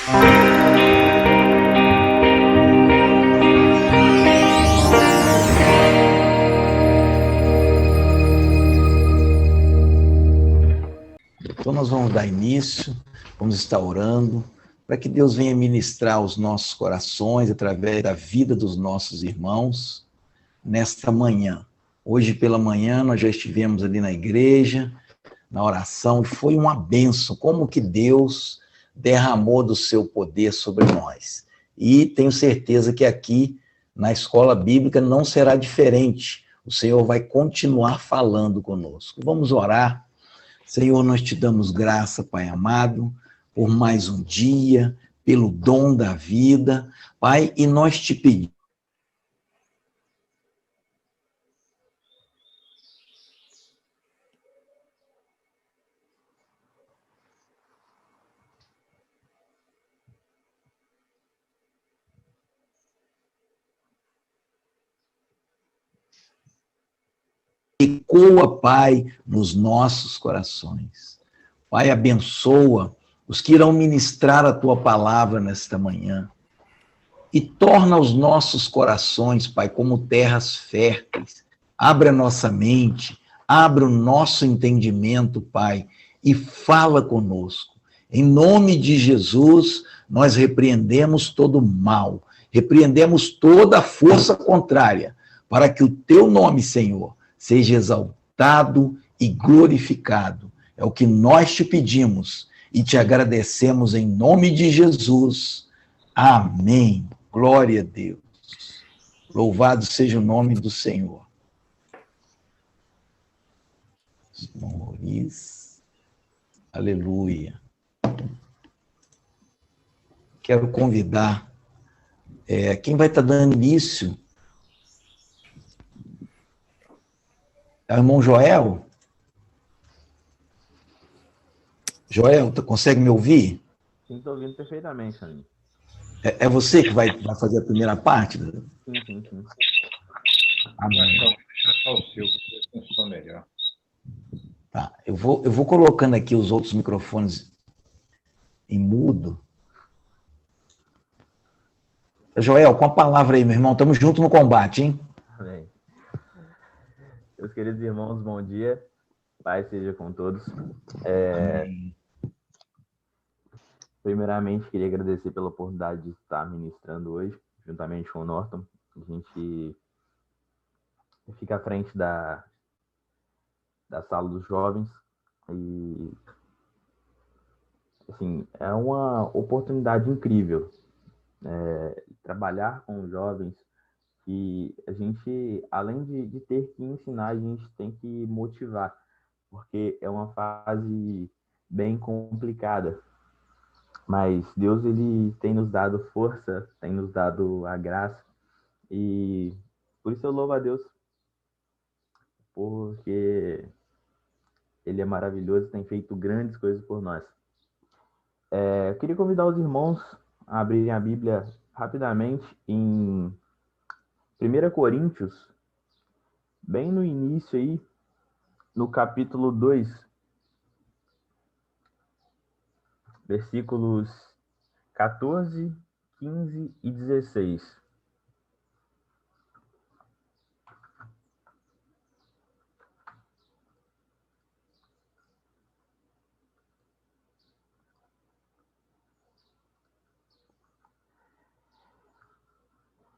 Então, nós vamos dar início, vamos estar orando, para que Deus venha ministrar os nossos corações através da vida dos nossos irmãos nesta manhã. Hoje pela manhã nós já estivemos ali na igreja, na oração, e foi uma bênção, como que Deus derramou do seu poder sobre nós. E tenho certeza que aqui na escola bíblica não será diferente. O Senhor vai continuar falando conosco. Vamos orar. Senhor, nós te damos graça, Pai amado, por mais um dia, pelo dom da vida, Pai, e nós te pedimos. Ecoa, Pai, nos nossos corações. Pai, abençoa os que irão ministrar a tua palavra nesta manhã. E torna os nossos corações, Pai, como terras férteis. Abre a nossa mente, abre o nosso entendimento, Pai, e fala conosco. Em nome de Jesus, nós repreendemos todo mal, repreendemos toda força contrária, para que o teu nome, Senhor, seja exaltado e glorificado. É o que nós te pedimos e te agradecemos em nome de Jesus. Amém. Glória a Deus. Louvado seja o nome do Senhor. Maurício. Aleluia. Quero convidar quem vai estar dando início é o irmão Joel. Joel, tu consegue me ouvir? Sim, estou ouvindo perfeitamente, amigo. É você que vai fazer a primeira parte? Sim. Amém. Deixa só o seu, que funciona melhor. Tá, eu vou colocando aqui os outros microfones em mudo. Joel, com a palavra aí, meu irmão. Estamos juntos no combate, hein? Amém. Meus queridos irmãos, bom dia. Paz seja com todos. Primeiramente, queria agradecer pela oportunidade de estar ministrando hoje, juntamente com o Norton. A gente fica à frente da sala dos jovens e, assim, é uma oportunidade incrível trabalhar com os jovens, e a gente, além de ter que ensinar, a gente tem que motivar, porque é uma fase bem complicada. Mas Deus, ele tem nos dado força, tem nos dado a graça, e por isso eu louvo a Deus, porque Ele é maravilhoso, tem feito grandes coisas por nós. Eu queria convidar os irmãos a abrirem a Bíblia rapidamente em 1 Coríntios, bem no início aí, no capítulo 2, versículos 14, 15 e 16.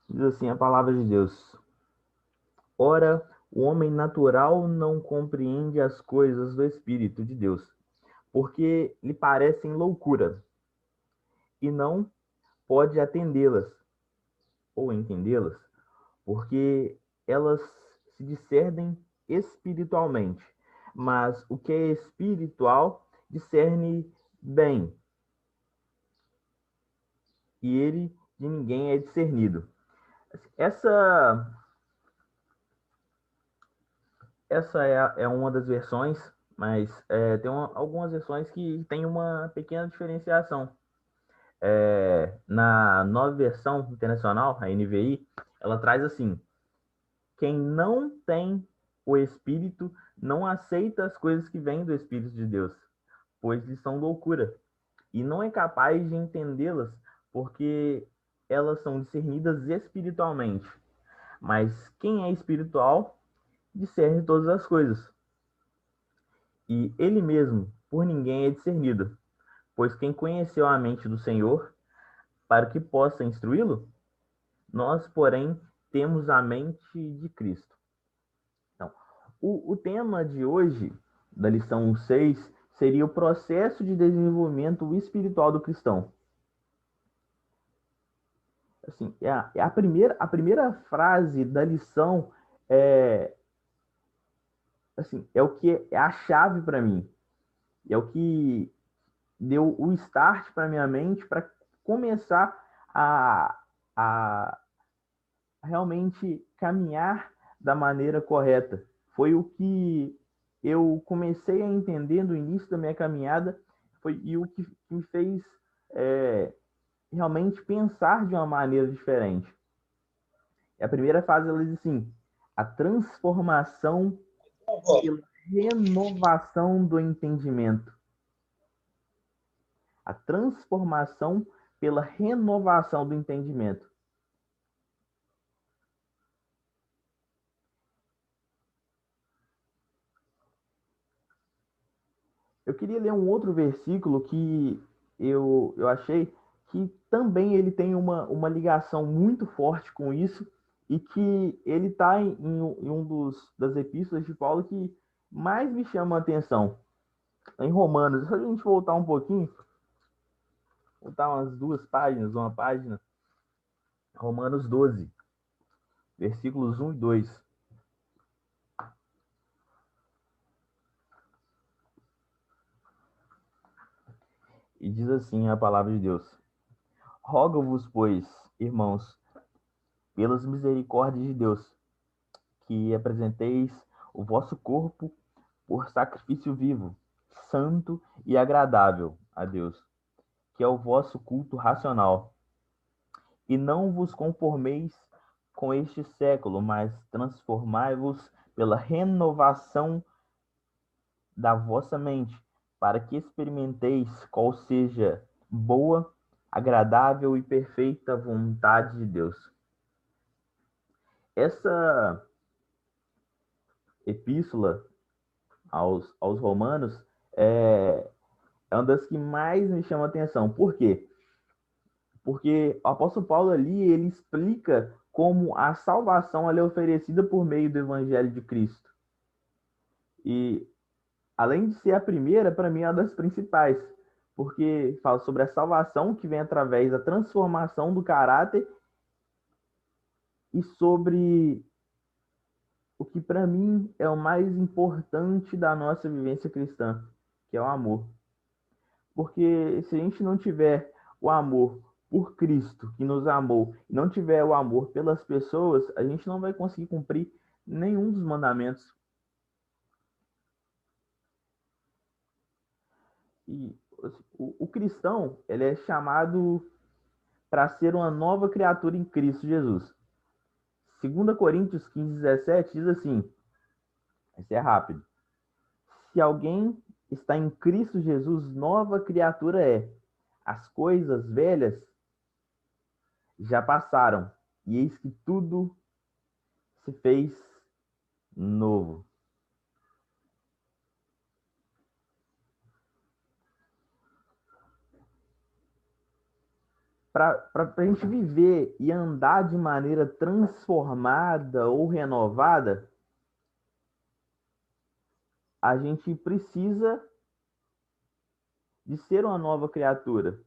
Diz assim a palavra de Deus: Ora, o homem natural não compreende as coisas do Espírito de Deus, porque lhe parecem loucura, e não pode atendê-las ou entendê-las, porque elas se discernem espiritualmente. Mas o que é espiritual discerne bem, e ele de ninguém é discernido. Essa é uma das versões, mas tem algumas versões que tem uma pequena diferenciação. Na nova versão internacional, a NVI, ela traz assim: quem não tem o Espírito não aceita as coisas que vêm do Espírito de Deus, pois lhes são loucura, e não é capaz de entendê-las porque elas são discernidas espiritualmente. Mas quem é espiritual discerne todas as coisas. E ele mesmo, por ninguém, é discernido. Pois quem conheceu a mente do Senhor, para que possa instruí-lo? Nós, porém, temos a mente de Cristo. Então, o tema de hoje, da lição 6, seria o processo de desenvolvimento espiritual do cristão. Assim, a primeira frase da lição é o que é a chave para mim. É o que deu o start para minha mente para começar a realmente caminhar da maneira correta. Foi o que eu comecei a entender no início da minha caminhada, e o que me fez realmente pensar de uma maneira diferente. E a primeira fase, ela diz assim: a transformação pela renovação do entendimento. A transformação pela renovação do entendimento. Eu queria ler um outro versículo que eu achei que também ele tem uma ligação muito forte com isso, e que ele está em das epístolas de Paulo que mais me chama a atenção. Em Romanos, se a gente voltar um pouquinho, voltar umas 2 páginas, uma página, Romanos 12, versículos 1 e 2. E diz assim a palavra de Deus: rogo-vos, pois, irmãos, pelas misericórdias de Deus, que apresenteis o vosso corpo por sacrifício vivo, santo e agradável a Deus, que é o vosso culto racional. E não vos conformeis com este século, mas transformai-vos pela renovação da vossa mente, para que experimenteis qual seja boa, agradável e perfeita vontade de Deus. Essa epístola aos Romanos é uma das que mais me chama a atenção. Por quê? Porque o apóstolo Paulo ali, ele explica como a salvação ela é oferecida por meio do evangelho de Cristo. E além de ser a primeira, para mim é uma das principais, porque fala sobre a salvação que vem através da transformação do caráter e sobre o que para mim é o mais importante da nossa vivência cristã, que é o amor. Porque se a gente não tiver o amor por Cristo, que nos amou, e não tiver o amor pelas pessoas, a gente não vai conseguir cumprir nenhum dos mandamentos. E o cristão, ele é chamado para ser uma nova criatura em Cristo Jesus. 2 Coríntios 15:17 diz assim, esse é rápido: se alguém está em Cristo Jesus, nova criatura é. As coisas velhas já passaram, e eis que tudo se fez novo. Para a gente viver e andar de maneira transformada ou renovada, a gente precisa de ser uma nova criatura.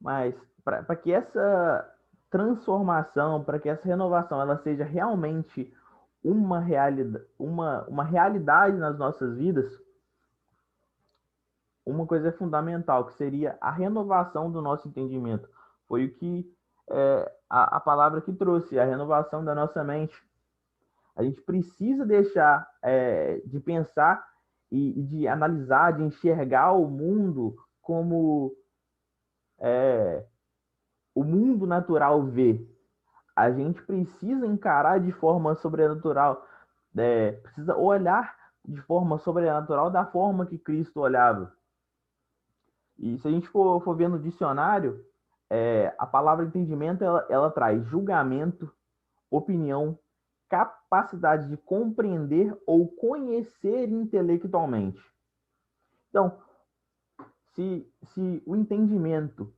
Mas para que essa transformação, para que essa renovação ela seja realmente uma realidade nas nossas vidas, uma coisa é fundamental, que seria a renovação do nosso entendimento. Foi o que a palavra que trouxe, a renovação da nossa mente. A gente precisa deixar de pensar e de analisar, de enxergar o mundo como o mundo natural vê. A gente precisa encarar de forma sobrenatural, precisa olhar de forma sobrenatural da forma que Cristo olhava. E se a gente for ver no dicionário, a palavra entendimento, ela traz julgamento, opinião, capacidade de compreender ou conhecer intelectualmente. Então, se o entendimento,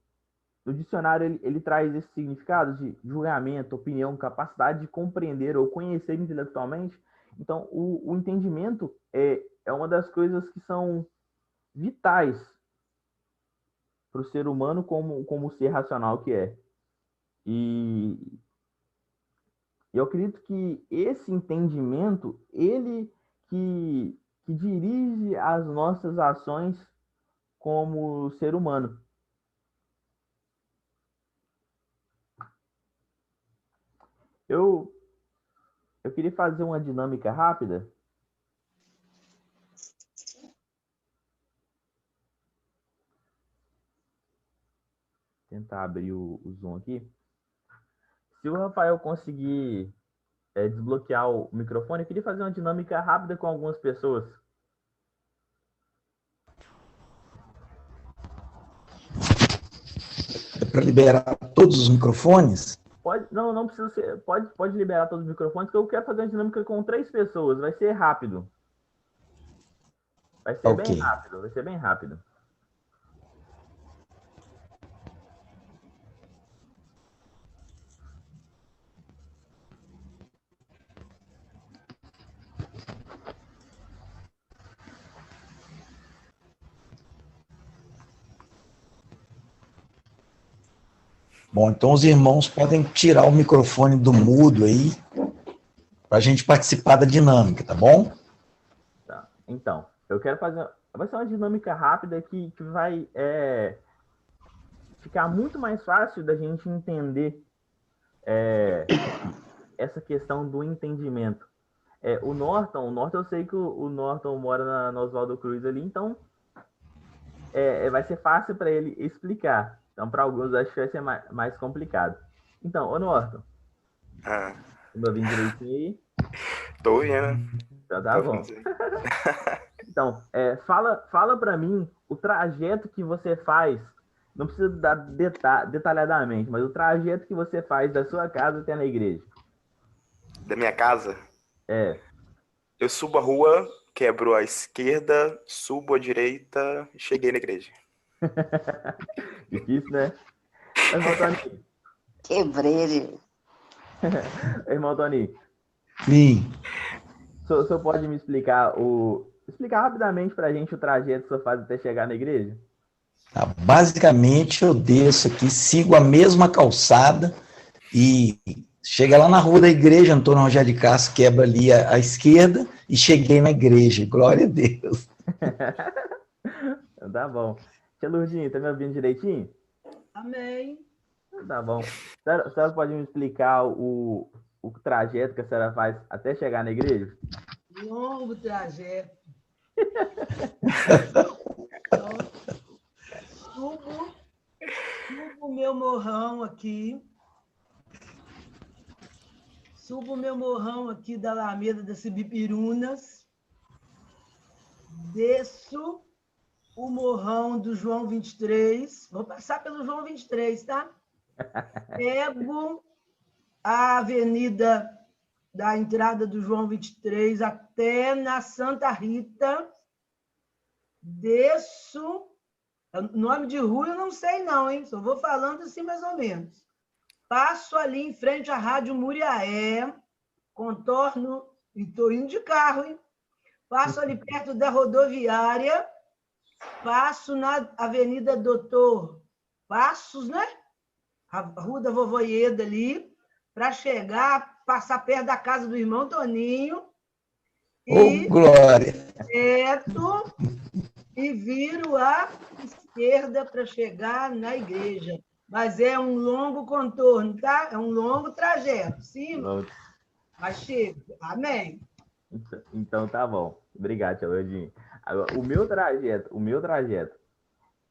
no dicionário, ele traz esse significado de julgamento, opinião, capacidade de compreender ou conhecer intelectualmente, então o entendimento é uma das coisas que são vitais para o ser humano como ser racional que é. E eu acredito que esse entendimento, ele que dirige as nossas ações como ser humano. Eu queria fazer uma dinâmica rápida. Tentar abrir o Zoom aqui. Se o Rafael conseguir desbloquear o microfone, eu queria fazer uma dinâmica rápida com algumas pessoas. É para liberar todos os microfones? Não precisa ser. Pode liberar todos os microfones, que eu quero fazer uma dinâmica com 3 pessoas. Vai ser rápido. Vai ser bem Ok. rápido. Vai ser bem rápido. Bom, então os irmãos podem tirar o microfone do mudo aí, para a gente participar da dinâmica, tá bom? Tá. Então, eu quero fazer. Vai ser uma dinâmica rápida que vai ficar muito mais fácil da gente entender essa questão do entendimento. O Norton eu sei que o Norton mora na Oswaldo Cruz ali, então vai ser fácil para ele explicar. Então, para alguns, acho que vai ser mais complicado. Então, ô Norton, me ouvindo direitinho aí? Tô ouvindo. Então, tá bom. Então, fala para mim o trajeto que você faz, não precisa dar detalhadamente, mas o trajeto que você faz da sua casa até na igreja. Da minha casa? É. Eu subo a rua, quebro à esquerda, subo à direita e cheguei na igreja. Difícil, né? Irmão Tony. Quebrei. Irmão Tony. Sim. O senhor pode me explicar rapidamente pra gente o trajeto que o senhor faz até chegar na igreja? Tá, basicamente, eu desço aqui, sigo a mesma calçada e chega lá na rua da igreja, Antônio Rogério de Castro, quebra ali à esquerda e cheguei na igreja. Glória a Deus. Tá bom. Tia Lourdinha, tá me ouvindo direitinho? Amém. Tá bom. A senhora pode me explicar o trajeto que a senhora faz até chegar na igreja? Longo trajeto. Subo o meu morrão aqui. Subo o meu morrão aqui da Alameda das Ibipirunas. Desço o morrão do João 23. Vou passar pelo João 23, tá? Pego a avenida da entrada do João 23 até na Santa Rita. Desço. Nome de rua eu não sei não, hein? Só vou falando assim mais ou menos. Passo ali em frente à Rádio Muriaé, contorno, e estou indo de carro, hein? Passo ali perto da rodoviária, passo na Avenida Doutor Passos, né? A Rua da Vovó Ieda ali, para chegar, passar perto da casa do irmão Toninho. Ô, glória! Certo, e viro à esquerda para chegar na igreja. Mas é um longo contorno, tá? É um longo trajeto, sim? Mas chega. Amém. Então tá bom. Obrigado, tia Lourdinha. Agora, o meu trajeto,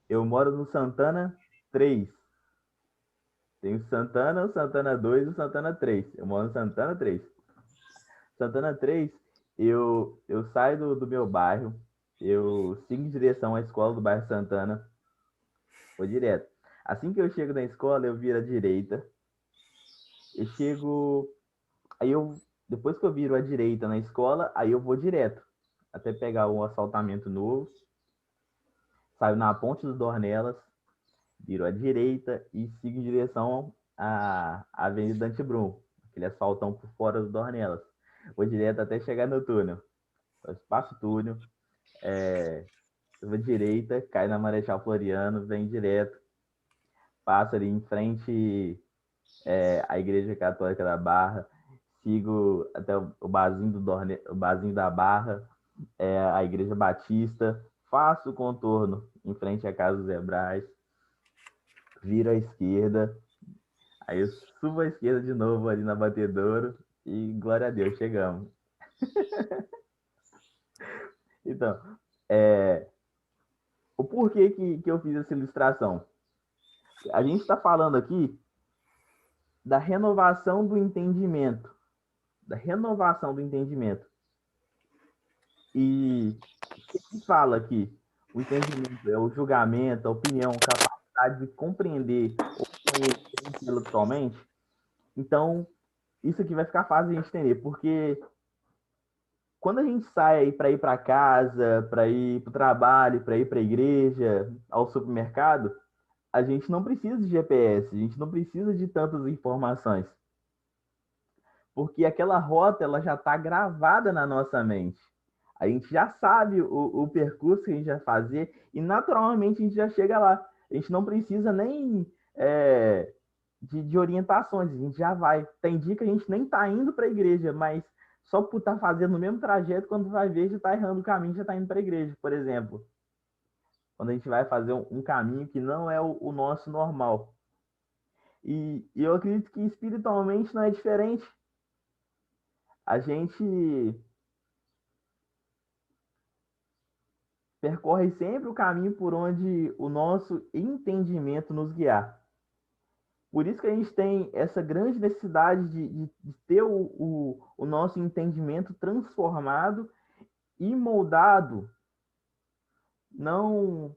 eu moro no Santana 3. Tem o Santana 2 e o Santana 3. Eu moro no Santana 3. Santana 3, Eu saio do meu bairro, eu sigo em direção à escola do bairro Santana, vou direto. Assim que eu chego na escola, eu viro à direita. Eu chego. Aí eu. Depois que eu viro à direita na escola, aí eu vou direto. Até pegar um assaltamento novo. Saio na ponte dos Dornelas, viro à direita e sigo em direção à Avenida Antibrum, aquele asfaltão por fora dos Dornelas. Vou direto até chegar no túnel. Eu passo o túnel, eu vou à direita, cai na Marechal Floriano, vem direto, passo ali em frente à Igreja Católica da Barra, sigo até o barzinho, o barzinho da Barra, a Igreja Batista, faço o contorno em frente à Casa dos Hebrais, viro à esquerda, aí eu subo à esquerda de novo ali na Batedouro e glória a Deus, chegamos. Então, o porquê que eu fiz essa ilustração? A gente está falando aqui da renovação do entendimento. Da renovação do entendimento. E o que fala aqui? O entendimento é o julgamento, a opinião, a capacidade de compreender ou conhecer intelectualmente. Então, isso aqui vai ficar fácil de a gente entender, porque quando a gente sai para ir para casa, para ir para o trabalho, para ir para a igreja, ao supermercado, a gente não precisa de GPS, a gente não precisa de tantas informações. Porque aquela rota ela já está gravada na nossa mente. A gente já sabe o percurso que a gente vai fazer e naturalmente a gente já chega lá. A gente não precisa nem de orientações, a gente já vai. Tem dia que a gente nem está indo para a igreja, mas só por estar fazendo o mesmo trajeto, quando vai ver, já está errando o caminho, já está indo para a igreja, por exemplo. Quando a gente vai fazer um caminho que não é o nosso normal. E eu acredito que espiritualmente não é diferente. A gente percorre sempre o caminho por onde o nosso entendimento nos guiar. Por isso que a gente tem essa grande necessidade de ter o nosso entendimento transformado e moldado, não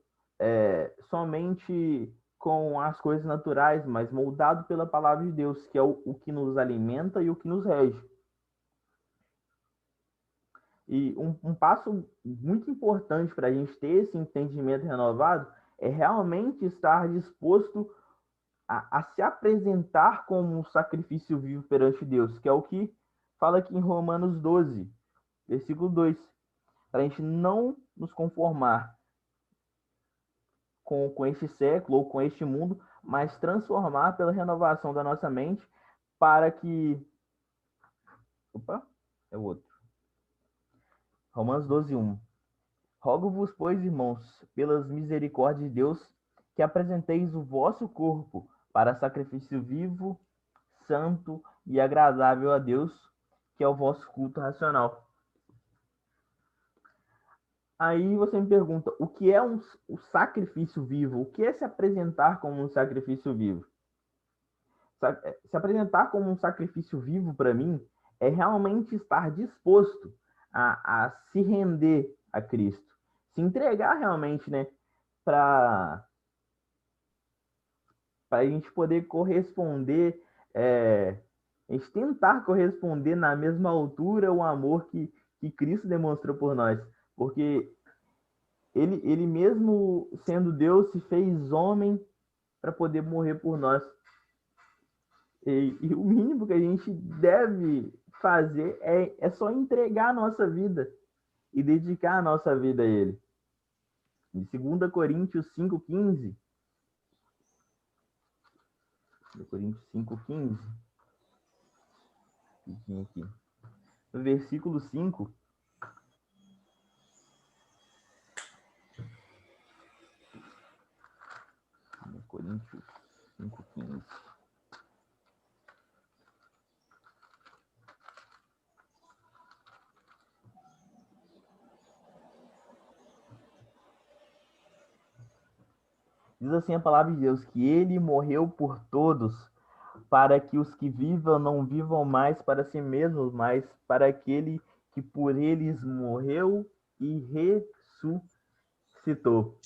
somente com as coisas naturais, mas moldado pela palavra de Deus, que é o que nos alimenta e o que nos rege. E um passo muito importante para a gente ter esse entendimento renovado é realmente estar disposto a se apresentar como um sacrifício vivo perante Deus, que é o que fala aqui em Romanos 12, versículo 2, para a gente não nos conformar com este século ou com este mundo, mas transformar pela renovação da nossa mente para que... Opa, é o outro. Romanos 12, 1. Rogo-vos, pois, irmãos, pelas misericórdias de Deus, que apresenteis o vosso corpo para sacrifício vivo, santo e agradável a Deus, que é o vosso culto racional. Aí você me pergunta, o que é o sacrifício vivo? O que é se apresentar como um sacrifício vivo? Se apresentar como um sacrifício vivo, para mim, é realmente estar disposto a se render a Cristo. Se entregar realmente, né? Para a gente poder corresponder, a gente tentar corresponder na mesma altura o amor que Cristo demonstrou por nós. Porque ele mesmo sendo Deus se fez homem para poder morrer por nós. E o mínimo que a gente deve fazer é só entregar a nossa vida e dedicar a nossa vida a Ele. Em 2 Coríntios 5,15, Coríntios 5,15, aqui, no versículo 5, Coríntios 5,15. Diz assim a palavra de Deus, que ele morreu por todos, para que os que vivam não vivam mais para si mesmos, mas para aquele que por eles morreu e ressuscitou.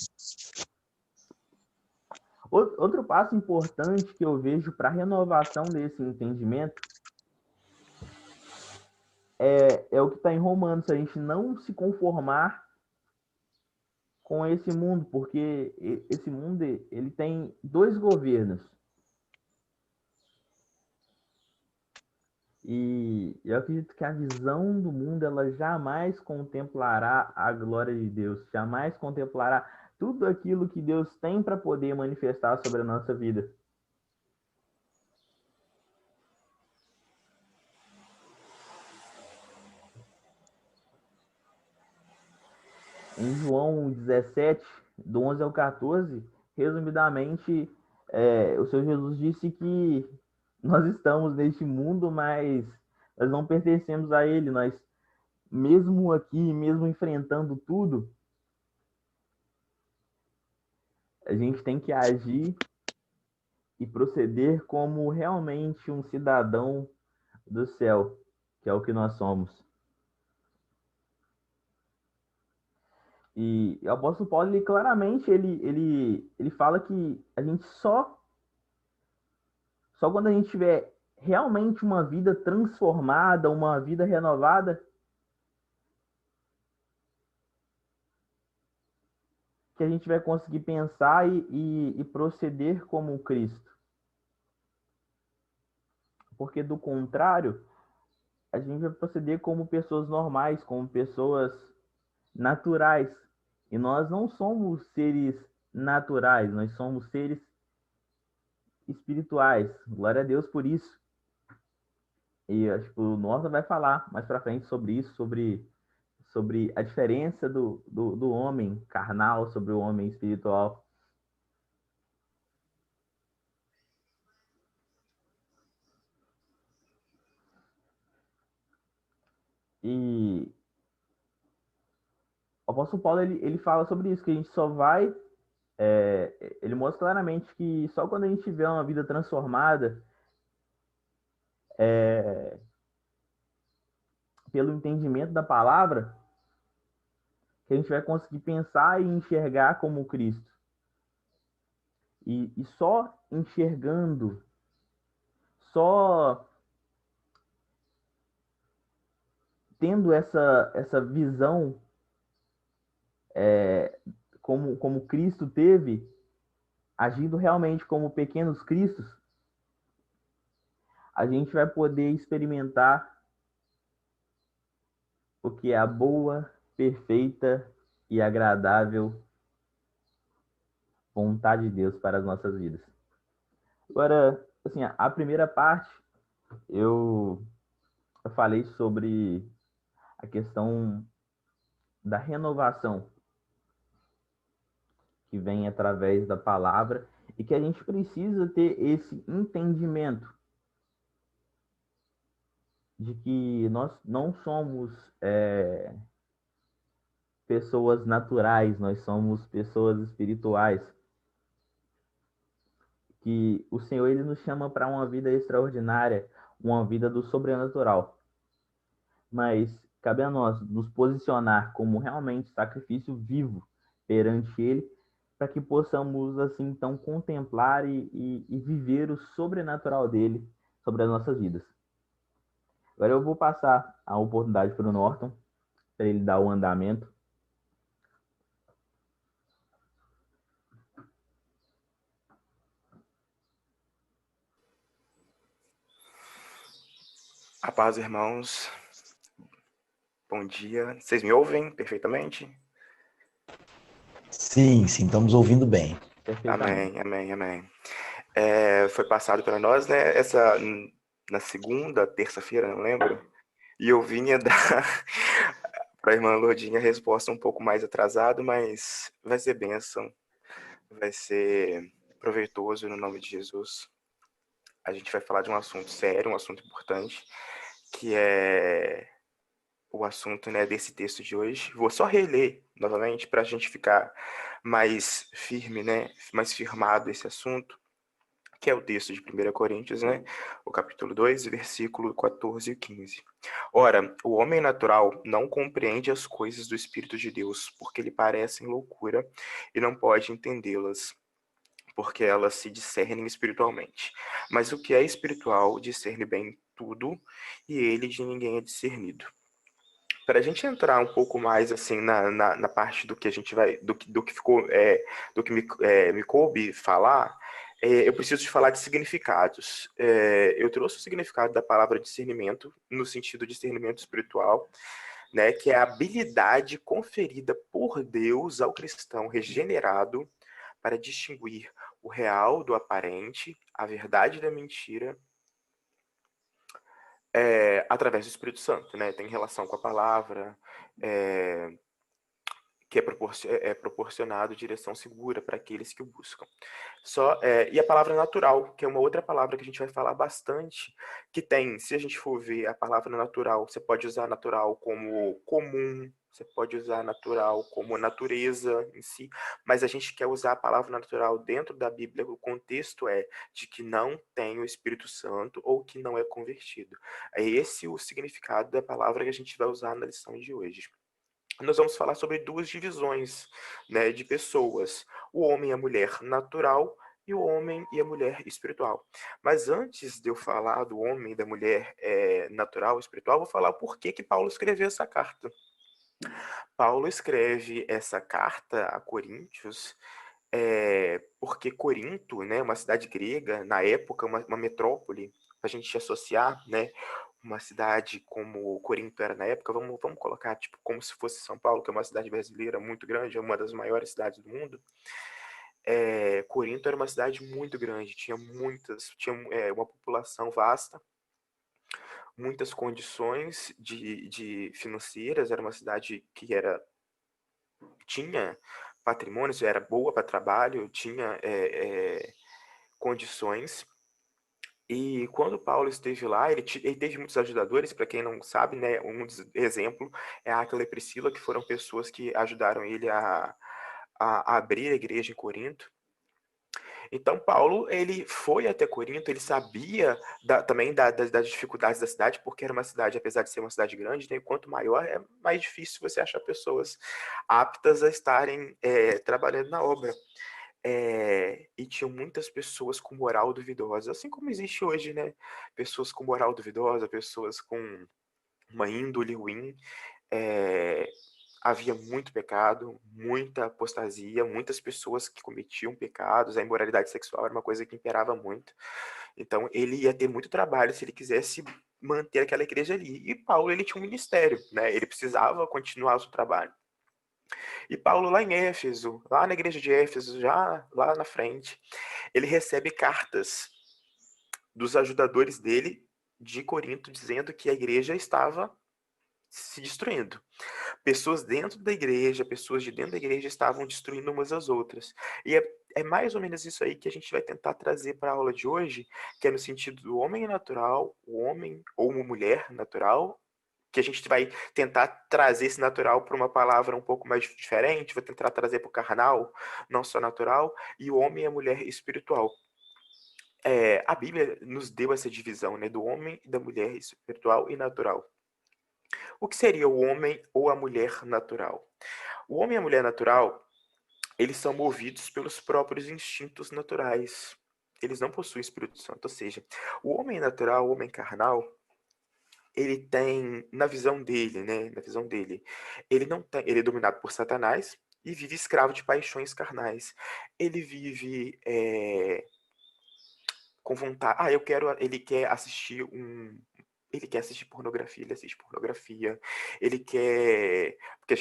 Outro passo importante que eu vejo para a renovação desse entendimento é o que está em Romanos, a gente não se conformar com esse mundo, porque esse mundo ele tem dois governos. E eu acredito que a visão do mundo ela jamais contemplará a glória de Deus, jamais contemplará tudo aquilo que Deus tem para poder manifestar sobre a nossa vida. Em João 17, do 11 ao 14, resumidamente, o Senhor Jesus disse que nós estamos neste mundo, mas nós não pertencemos a ele. Nós, mesmo aqui, mesmo enfrentando tudo, a gente tem que agir e proceder como realmente um cidadão do céu, que é o que nós somos. E o apóstolo Paulo, ele claramente, ele fala que a gente só quando a gente tiver realmente uma vida transformada, uma vida renovada, que a gente vai conseguir pensar e proceder como Cristo. Porque, do contrário, a gente vai proceder como pessoas normais, como pessoas naturais. E nós não somos seres naturais, nós somos seres espirituais. Glória a Deus por isso. E acho que o Norton vai falar mais para frente sobre isso, sobre a diferença do homem carnal sobre o homem espiritual. E o apóstolo Paulo ele fala sobre isso, que a gente só vai... ele mostra claramente que só quando a gente tiver uma vida transformada pelo entendimento da palavra, que a gente vai conseguir pensar e enxergar como Cristo. E só enxergando, só tendo essa visão como Cristo teve, agindo realmente como pequenos cristos, a gente vai poder experimentar o que é a boa, perfeita e agradável vontade de Deus para as nossas vidas. Agora, assim, a primeira parte, eu falei sobre a questão da renovação que vem através da palavra e que a gente precisa ter esse entendimento de que nós não somos pessoas naturais, nós somos pessoas espirituais. Que o Senhor ele nos chama para uma vida extraordinária, uma vida do sobrenatural. Mas cabe a nós nos posicionar como realmente sacrifício vivo perante Ele, para que possamos assim então contemplar e viver o sobrenatural dele sobre as nossas vidas. Agora eu vou passar a oportunidade para o Norton, para ele dar o andamento. A paz, irmãos. Bom dia. Vocês me ouvem perfeitamente? Sim, estamos ouvindo bem. Amém, amém, amém. Foi passado para nós, né? Na segunda, terça-feira, não lembro. E eu vinha dar para a irmã Lourdinha a resposta um pouco mais atrasado, mas vai ser bênção. Vai ser proveitoso no nome de Jesus. A gente vai falar de um assunto sério, um assunto importante, que é o assunto, né, desse texto de hoje. Vou só reler novamente para a gente ficar mais firme, né, mais firmado esse assunto, que é o texto de 1 Coríntios, né? O capítulo 2, versículo 14 e 15. Ora, o homem natural não compreende as coisas do Espírito de Deus, porque lhe parecem loucura e não pode entendê-las, porque elas se discernem espiritualmente. Mas o que é espiritual discerne bem tudo, e ele de ninguém é discernido. Para a gente entrar um pouco mais assim na parte do que a gente vai, do que ficou, do que me coube falar, eu preciso de falar de significados. Eu trouxe o significado da palavra discernimento no sentido de discernimento espiritual, né, que é a habilidade conferida por Deus ao cristão regenerado para distinguir o real do aparente, a verdade da mentira, através do Espírito Santo, né? Tem relação com a palavra, que é proporcionado direção segura para aqueles que o buscam. E a palavra natural, que é uma outra palavra que a gente vai falar bastante, que tem, se a gente for ver a palavra natural, você pode usar natural como comum, você pode usar natural como natureza em si, mas a gente quer usar a palavra natural dentro da Bíblia, o contexto é de que não tem o Espírito Santo ou que não é convertido. É esse o significado da palavra que a gente vai usar na lição de hoje. Nós vamos falar sobre duas divisões, né, de pessoas: o homem e a mulher natural e o homem e a mulher espiritual. Mas antes de eu falar do homem e da mulher natural e espiritual, eu vou falar por que Paulo escreveu essa carta. Paulo escreve essa carta a Coríntios porque Corinto, né, uma cidade grega, na época uma metrópole, para a gente associar, né, uma cidade como Corinto era na época, vamos colocar tipo como se fosse São Paulo, que é uma cidade brasileira muito grande, é uma das maiores cidades do mundo. Corinto era uma cidade muito grande, tinha uma população vasta, muitas condições de financeiras, era uma cidade que tinha patrimônio, era boa para trabalho, tinha condições. E quando Paulo esteve lá, ele teve muitos ajudadores. Para quem não sabe, né, exemplo é Áquila e Priscila, que foram pessoas que ajudaram ele a abrir a igreja em Corinto. Então Paulo, ele foi até Corinto, ele sabia também das dificuldades da cidade, porque era uma cidade, apesar de ser uma cidade grande, né, quanto maior, é mais difícil você achar pessoas aptas a estarem trabalhando na obra. E tinham muitas pessoas com moral duvidosa, assim como existe hoje, né? Pessoas com moral duvidosa, pessoas com uma índole ruim. Havia muito pecado, muita apostasia, muitas pessoas que cometiam pecados, a imoralidade sexual era uma coisa que imperava muito. Então, ele ia ter muito trabalho se ele quisesse manter aquela igreja ali. E Paulo, ele tinha um ministério, né? Ele precisava continuar o seu trabalho. E Paulo, lá em Éfeso, lá na igreja de Éfeso, já lá na frente, ele recebe cartas dos ajudadores dele de Corinto, dizendo que a igreja estava se destruindo. Pessoas dentro da igreja, pessoas de dentro da igreja estavam destruindo umas às outras. E é mais ou menos isso aí que a gente vai tentar trazer para a aula de hoje, que é no sentido do homem natural, o homem ou uma mulher natural, que a gente vai tentar trazer esse natural para uma palavra um pouco mais diferente, vai tentar trazer para o carnal, não só natural, e o homem e a mulher espiritual. A Bíblia nos deu essa divisão, né, do homem e da mulher espiritual e natural. O que seria o homem ou a mulher natural? O homem e a mulher natural, eles são movidos pelos próprios instintos naturais. Eles não possuem Espírito Santo, ou seja, o homem natural, o homem carnal, ele tem, na visão dele, né, ele não tem, ele é dominado por Satanás e vive escravo de paixões carnais. Ele vive com vontade, ele quer assistir pornografia, ele assiste pornografia. Ele quer, porque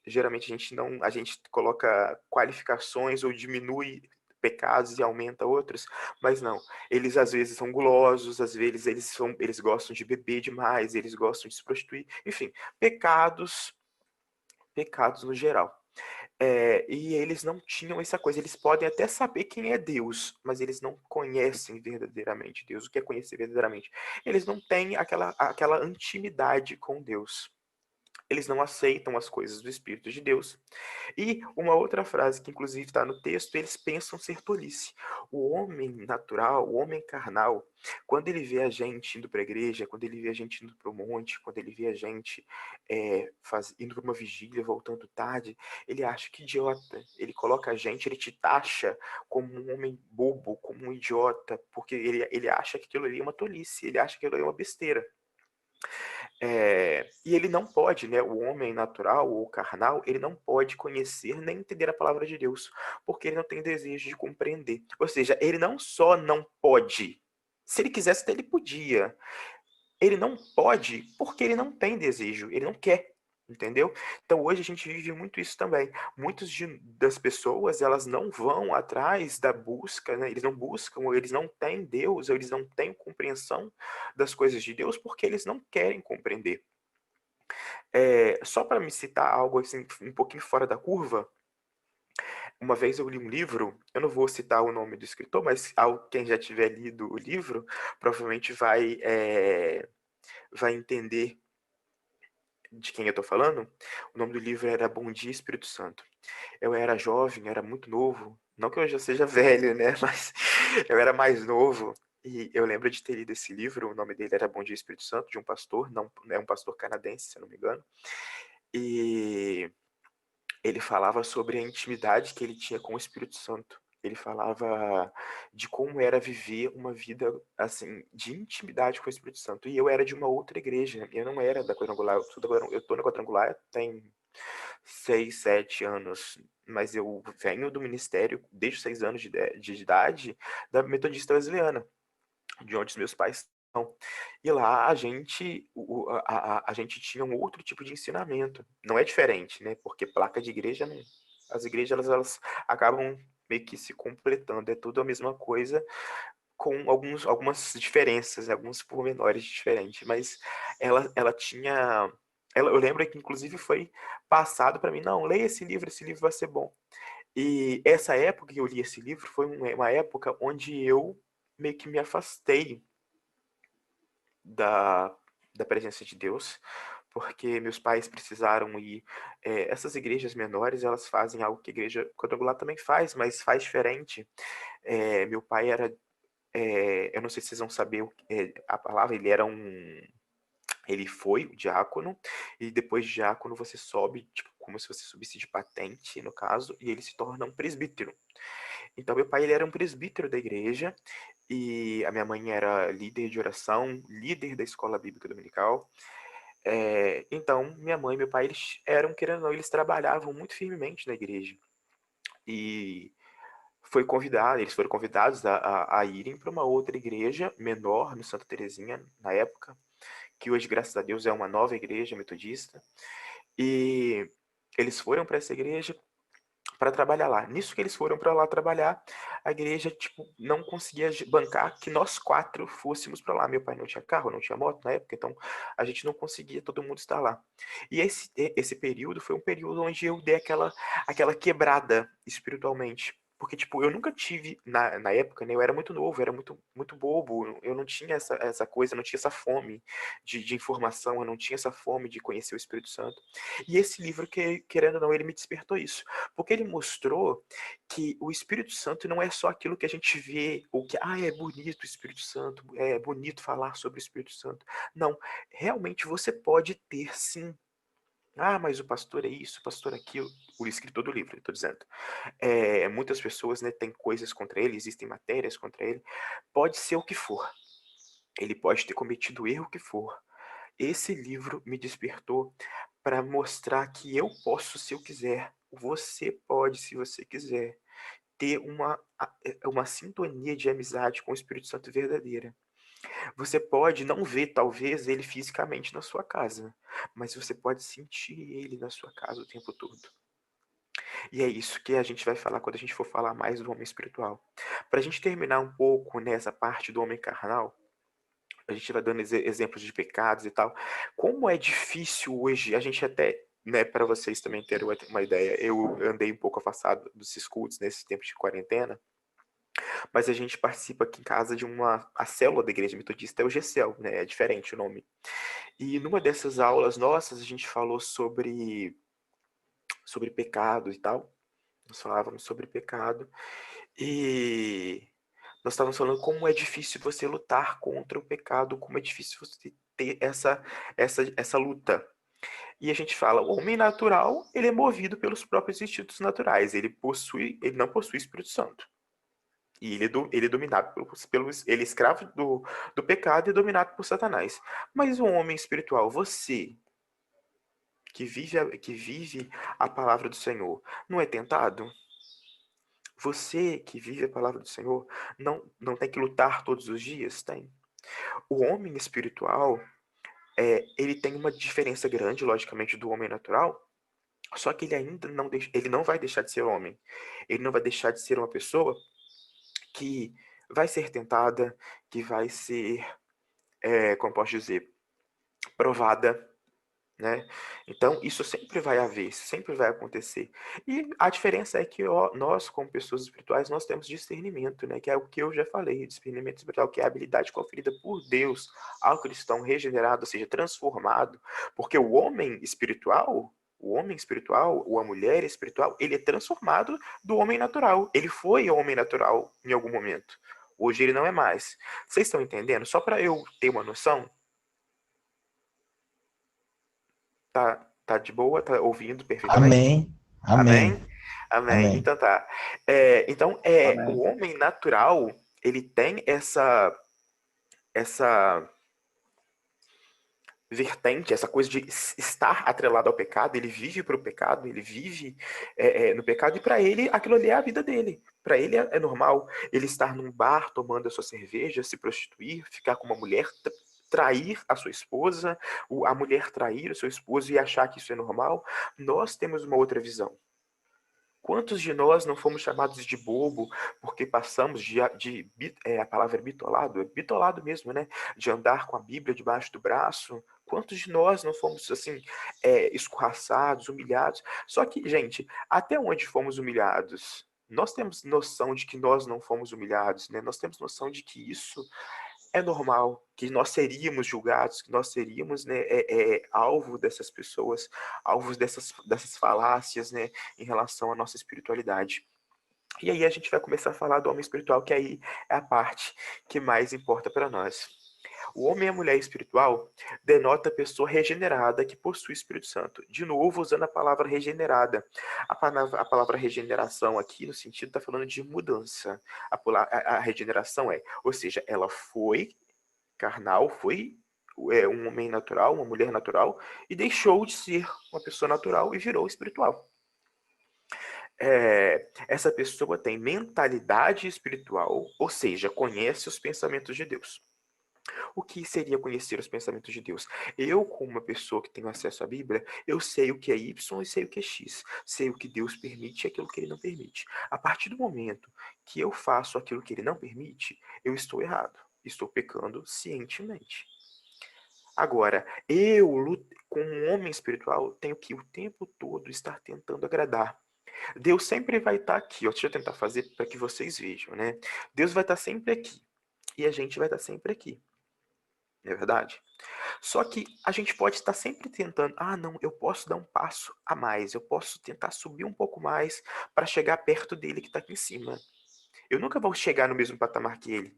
geralmente a gente coloca qualificações ou diminui pecados e aumenta outros, mas não. Eles às vezes são gulosos, às vezes eles gostam de beber demais, eles gostam de se prostituir, enfim, pecados no geral. E eles não tinham essa coisa. Eles podem até saber quem é Deus, mas eles não conhecem verdadeiramente Deus. O que é conhecer verdadeiramente? Eles não têm aquela intimidade com Deus. eles não aceitam as coisas do Espírito de Deus. E uma outra frase que inclusive está no texto, eles pensam ser tolice. O homem natural, o homem carnal, quando ele vê a gente indo para a igreja, quando ele vê a gente indo para o monte, quando ele vê a gente indo para uma vigília, voltando tarde, ele acha que idiota. Ele coloca a gente, ele te taxa como um homem bobo, como um idiota, porque ele acha que aquilo ali é uma tolice, ele acha que aquilo ali é uma besteira. E ele não pode, né, o homem natural ou carnal, ele não pode conhecer nem entender a palavra de Deus, porque ele não tem desejo de compreender. Ou seja, ele não só não pode, se ele quisesse, até ele podia. Ele não pode porque ele não tem desejo, ele não quer. Entendeu? Então hoje a gente vive muito isso também. Muitas das pessoas, elas não vão atrás da busca, né? Eles não buscam, ou eles não têm Deus, ou eles não têm compreensão das coisas de Deus porque eles não querem compreender. Só para me citar algo assim, um pouquinho fora da curva, uma vez eu li um livro, eu não vou citar o nome do escritor, mas quem já tiver lido o livro provavelmente vai entender de quem eu estou falando. O nome do livro era Bom Dia, Espírito Santo. Eu era jovem, eu era muito novo, não que eu já seja velho, né, mas eu era mais novo, e eu lembro de ter lido esse livro, o nome dele era Bom Dia, Espírito Santo, de um pastor, não é um pastor canadense, se eu não me engano, e ele falava sobre a intimidade que ele tinha com o Espírito Santo. Ele falava de como era viver uma vida assim de intimidade com o Espírito Santo. E eu era de uma outra igreja. Eu não era da Quadrangular. Eu tô na Quadrangular tem 6, 7 anos. Mas eu venho do ministério desde os 6 anos de idade da Metodista Brasileira, de onde os meus pais são. E lá a gente tinha um outro tipo de ensinamento. Não é diferente, né? Porque placa de igreja, não. As igrejas elas acabam meio que se completando. É tudo a mesma coisa, com algumas diferenças, alguns pormenores diferentes. Mas ela tinha. Eu lembro que, inclusive, foi passado para mim: não, leia esse livro vai ser bom. E essa época que eu li esse livro foi uma época onde eu meio que me afastei da, da presença de Deus, porque meus pais precisaram ir. Essas igrejas menores, elas fazem algo que a igreja quadrangular também faz, mas faz diferente. Meu pai era. Eu não sei se vocês vão saber a palavra, ele foi o diácono, e depois de diácono você sobe, tipo, como se você subisse de patente, no caso, e ele se torna um presbítero. Então, meu pai ele era um presbítero da igreja, e a minha mãe era líder de oração, líder da escola bíblica dominical. Então, minha mãe e meu pai, eles eram, querendo ou não, eles trabalhavam muito firmemente na igreja. E eles foram convidados a irem para uma outra igreja menor, no Santa Terezinha, na época, que hoje, graças a Deus, é uma nova igreja metodista. E eles foram para essa igreja para trabalhar lá. Nisso que eles foram para lá trabalhar, a igreja tipo não conseguia bancar que nós 4 fôssemos para lá. Meu pai não tinha carro, não tinha moto na época, então a gente não conseguia todo mundo estar lá. E esse período foi um período onde eu dei aquela quebrada espiritualmente. Porque, tipo, eu nunca tive, na época, né, eu era muito novo, eu era muito, muito bobo, eu não tinha essa coisa, eu não tinha essa fome de informação, eu não tinha essa fome de conhecer o Espírito Santo. E esse livro, querendo ou não, ele me despertou isso. Porque ele mostrou que o Espírito Santo não é só aquilo que a gente vê, ou que, é bonito o Espírito Santo, é bonito falar sobre o Espírito Santo. Não, realmente você pode ter sim. Mas o pastor é isso, o pastor é aquilo. O escritor do livro, estou dizendo. Muitas pessoas, né, têm coisas contra ele, existem matérias contra ele. Pode ser o que for. Ele pode ter cometido o erro que for. Esse livro me despertou para mostrar que eu posso, se eu quiser, você pode, se você quiser, ter uma sintonia de amizade com o Espírito Santo verdadeira. Você pode não ver, talvez, ele fisicamente na sua casa, mas você pode sentir ele na sua casa o tempo todo. E é isso que a gente vai falar quando a gente for falar mais do homem espiritual. Para a gente terminar um pouco nessa parte do homem carnal, a gente vai dando exemplos de pecados e tal. Como é difícil hoje, a gente até, né, para vocês também terem uma ideia, eu andei um pouco afastado dos cultos nesse tempo de quarentena, mas a gente participa aqui em casa de a célula da Igreja Metodista é o GECEL, né? É diferente o nome. E numa dessas aulas nossas, a gente falou sobre pecado e tal. Nós falávamos sobre pecado e nós estávamos falando como é difícil você lutar contra o pecado, como é difícil você ter essa luta. E a gente fala, o homem natural, ele é movido pelos próprios instintos naturais, ele não possui Espírito Santo. E ele é dominado ele é escravo do pecado e dominado por Satanás. Mas o homem espiritual, você que vive a palavra do Senhor, não é tentado? Você que vive a palavra do Senhor, não tem que lutar todos os dias? Tem. O homem espiritual, ele tem uma diferença grande, logicamente, do homem natural, só que ele ainda ele não vai deixar de ser homem. Ele não vai deixar de ser uma pessoa que vai ser tentada, que vai ser, como posso dizer, provada, né? Então, isso sempre vai haver, isso sempre vai acontecer. E a diferença é que nós, como pessoas espirituais, nós temos discernimento, né? Que é o que eu já falei, discernimento espiritual, que é a habilidade conferida por Deus ao cristão regenerado, ou seja, transformado. Porque o homem espiritual, ou a mulher espiritual, ele é transformado do homem natural. Ele foi homem natural em algum momento. Hoje ele não é mais. Vocês estão entendendo? Só para eu ter uma noção, tá de boa? Tá ouvindo perfeitamente? Amém. Amém? Amém. Amém. Amém. Então tá. Então, o Amém. homem natural, ele tem essa vertente, essa coisa de estar atrelado ao pecado, ele vive para o pecado, ele vive no pecado, e para ele aquilo ali é a vida dele. Para ele é normal ele estar num bar tomando a sua cerveja, se prostituir, ficar com uma mulher, trair a sua esposa, a mulher trair o seu esposo e achar que isso é normal. Nós temos uma outra visão. Quantos de nós não fomos chamados de bobo porque passamos a palavra bitolado, é bitolado mesmo, né? De andar com a Bíblia debaixo do braço. Quantos de nós não fomos assim, escorraçados, humilhados? Só que, gente, até onde fomos humilhados? Nós temos noção de que nós não fomos humilhados, né? Nós temos noção de que isso é normal, que nós seríamos julgados, que nós seríamos, né, alvo dessas pessoas, alvos dessas falácias, né, em relação à nossa espiritualidade. E aí a gente vai começar a falar do homem espiritual, que aí é a parte que mais importa para nós. O homem e a mulher espiritual denota a pessoa regenerada que possui o Espírito Santo. De novo, usando a palavra regenerada. A palavra regeneração aqui, no sentido, está falando de mudança. A regeneração ou seja, ela foi carnal, foi um homem natural, uma mulher natural, e deixou de ser uma pessoa natural e virou espiritual. Essa pessoa tem mentalidade espiritual, ou seja, conhece os pensamentos de Deus. O que seria conhecer os pensamentos de Deus? Eu, como uma pessoa que tenho acesso à Bíblia, eu sei o que é Y e sei o que é X. Sei o que Deus permite e aquilo que Ele não permite. A partir do momento que eu faço aquilo que Ele não permite, eu estou errado. Estou pecando cientemente. Agora, como um homem espiritual, tenho que o tempo todo estar tentando agradar. Deus sempre vai estar aqui. Deixa eu tentar fazer para que vocês vejam, né? Deus vai estar sempre aqui. E a gente vai estar sempre aqui. Não é verdade? Só que a gente pode estar sempre tentando, não, eu posso dar um passo a mais, eu posso tentar subir um pouco mais para chegar perto dele que está aqui em cima. Eu nunca vou chegar no mesmo patamar que ele.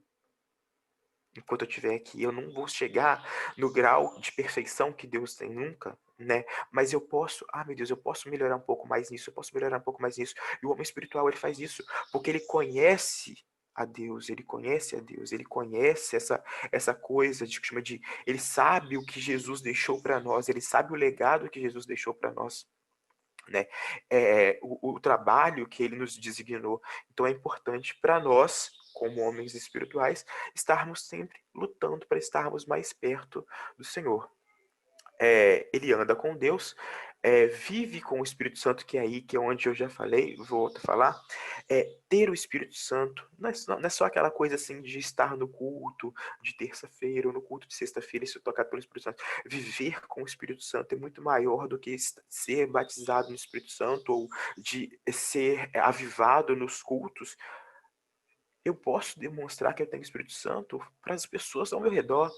Enquanto eu estiver aqui, eu não vou chegar no grau de perfeição que Deus tem nunca, né? Mas eu posso, meu Deus, eu posso melhorar um pouco mais nisso, eu posso melhorar um pouco mais nisso. E o homem espiritual, ele faz isso porque ele conhece a Deus, ele conhece a Deus, ele conhece essa coisa ele sabe o que Jesus deixou para nós, ele sabe o legado que Jesus deixou para nós, né? O trabalho que ele nos designou. Então é importante para nós, como homens espirituais, estarmos sempre lutando para estarmos mais perto do Senhor. Ele anda com Deus, vive com o Espírito Santo, que é onde eu já falei, vou falar. Ter o Espírito Santo não é só aquela coisa assim de estar no culto de terça-feira ou no culto de sexta-feira e ser tocado pelo Espírito Santo. Viver com o Espírito Santo é muito maior do que ser batizado no Espírito Santo ou de ser avivado nos cultos. eu posso demonstrar que eu tenho Espírito Santo para as pessoas ao meu redor.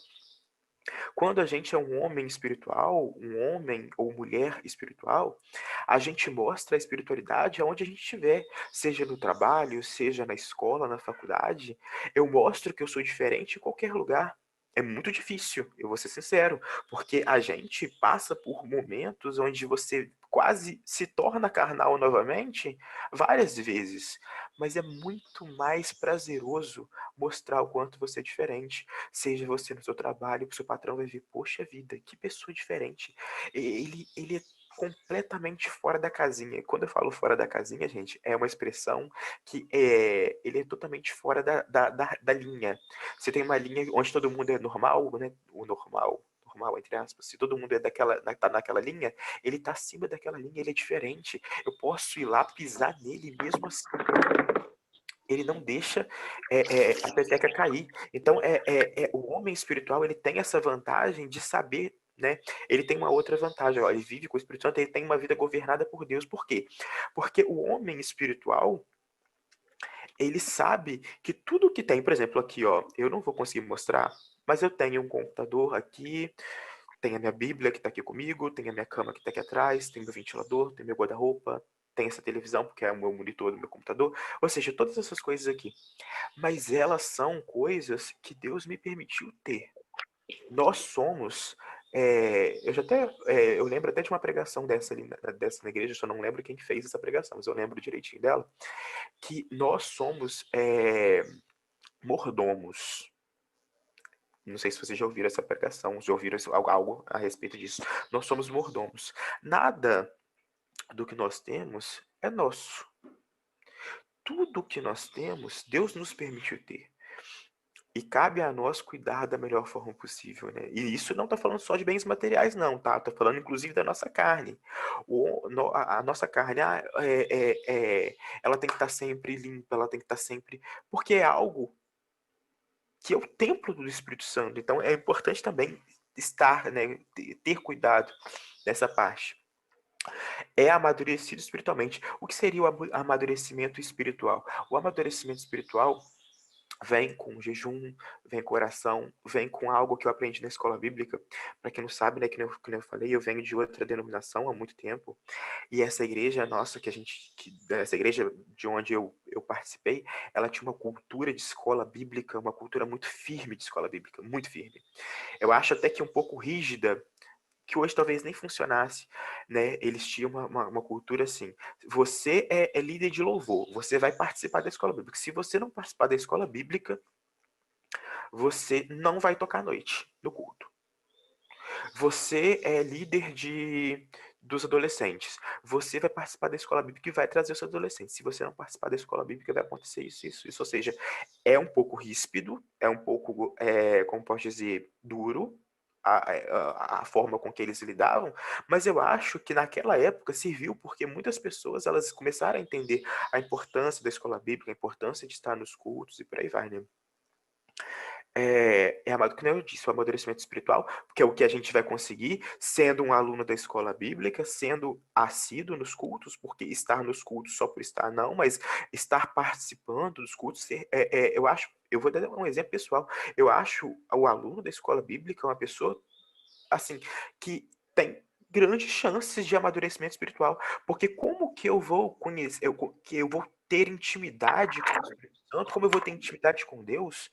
Quando a gente é um homem espiritual, um homem ou mulher espiritual, a gente mostra a espiritualidade aonde a gente estiver, seja no trabalho, seja na escola, na faculdade. Eu mostro que eu sou diferente em qualquer lugar. É muito difícil, eu vou ser sincero, porque a gente passa por momentos onde você quase se torna carnal novamente várias vezes, mas é muito mais prazeroso mostrar o quanto você é diferente. Seja você no seu trabalho, o seu patrão vai ver, poxa vida, que pessoa diferente. Ele é completamente fora da casinha. E quando eu falo fora da casinha, gente, é uma expressão que ele é totalmente fora da linha. Você tem uma linha onde todo mundo é normal, né? O normal, entre aspas, se todo mundo tá naquela linha, ele tá acima daquela linha, ele é diferente. Eu posso ir lá pisar nele mesmo assim. Ele não deixa a peteca cair. Então, o homem espiritual, ele tem essa vantagem de saber, né? Ele tem uma outra vantagem, ó, ele vive com o Espírito Santo, ele tem uma vida governada por Deus. Por quê? Porque o homem espiritual, ele sabe que tudo que tem, por exemplo, aqui, ó, eu não vou conseguir mostrar, mas eu tenho um computador aqui, tem a minha Bíblia que está aqui comigo, tem a minha cama que está aqui atrás, tem meu ventilador, tem meu guarda-roupa, tem essa televisão, porque é o meu monitor do meu computador. Ou seja, todas essas coisas aqui. Mas elas são coisas que Deus me permitiu ter. Nós somos. Eu já até. Eu lembro até de uma pregação dessa na igreja, só não lembro quem fez essa pregação, mas eu lembro direitinho dela. Que nós somos mordomos. Não sei se vocês já ouviram essa pregação, já ouviram algo a respeito disso. Nós somos mordomos. Nada do que nós temos é nosso. Tudo que nós temos, Deus nos permitiu ter. E cabe a nós cuidar da melhor forma possível, né? E isso não está falando só de bens materiais, não, tá? Está falando inclusive da nossa carne. A nossa carne, ela tem que estar sempre limpa, ela tem que estar sempre. Porque é algo que é o templo do Espírito Santo. Então é importante também estar, né, ter cuidado dessa parte. É amadurecido espiritualmente. O que seria o amadurecimento espiritual? O amadurecimento espiritual vem com jejum, vem com oração, vem com algo que eu aprendi na escola bíblica. Para quem não sabe, né, que eu falei, eu venho de outra denominação há muito tempo. E essa igreja nossa, essa igreja de onde eu participei, ela tinha uma cultura de escola bíblica, uma cultura muito firme de escola bíblica, muito firme. Eu acho até que um pouco rígida, que hoje talvez nem funcionasse, né? Eles tinham uma cultura assim, você é líder de louvor, você vai participar da escola bíblica. Se você não participar da escola bíblica, você não vai tocar à noite no culto. Você é líder dos adolescentes. Você vai participar da escola bíblica e vai trazer os adolescentes. Se você não participar da escola bíblica, vai acontecer isso, isso, isso. Ou seja, é um pouco ríspido, é um pouco, como posso dizer, duro, a forma com que eles lidavam, mas eu acho que naquela época serviu porque muitas pessoas elas começaram a entender a importância da escola bíblica, a importância de estar nos cultos e por aí vai, né? Que nem eu disse, o amadurecimento espiritual, que é o que a gente vai conseguir sendo um aluno da escola bíblica, sendo assíduo nos cultos, porque estar nos cultos só por estar não, mas estar participando dos cultos, eu acho, eu vou dar um exemplo pessoal, eu acho o aluno da escola bíblica uma pessoa, assim, que tem grandes chances de amadurecimento espiritual, porque como que eu vou conhecer, que eu vou ter intimidade com o Espírito Santo, como eu vou ter intimidade com Deus,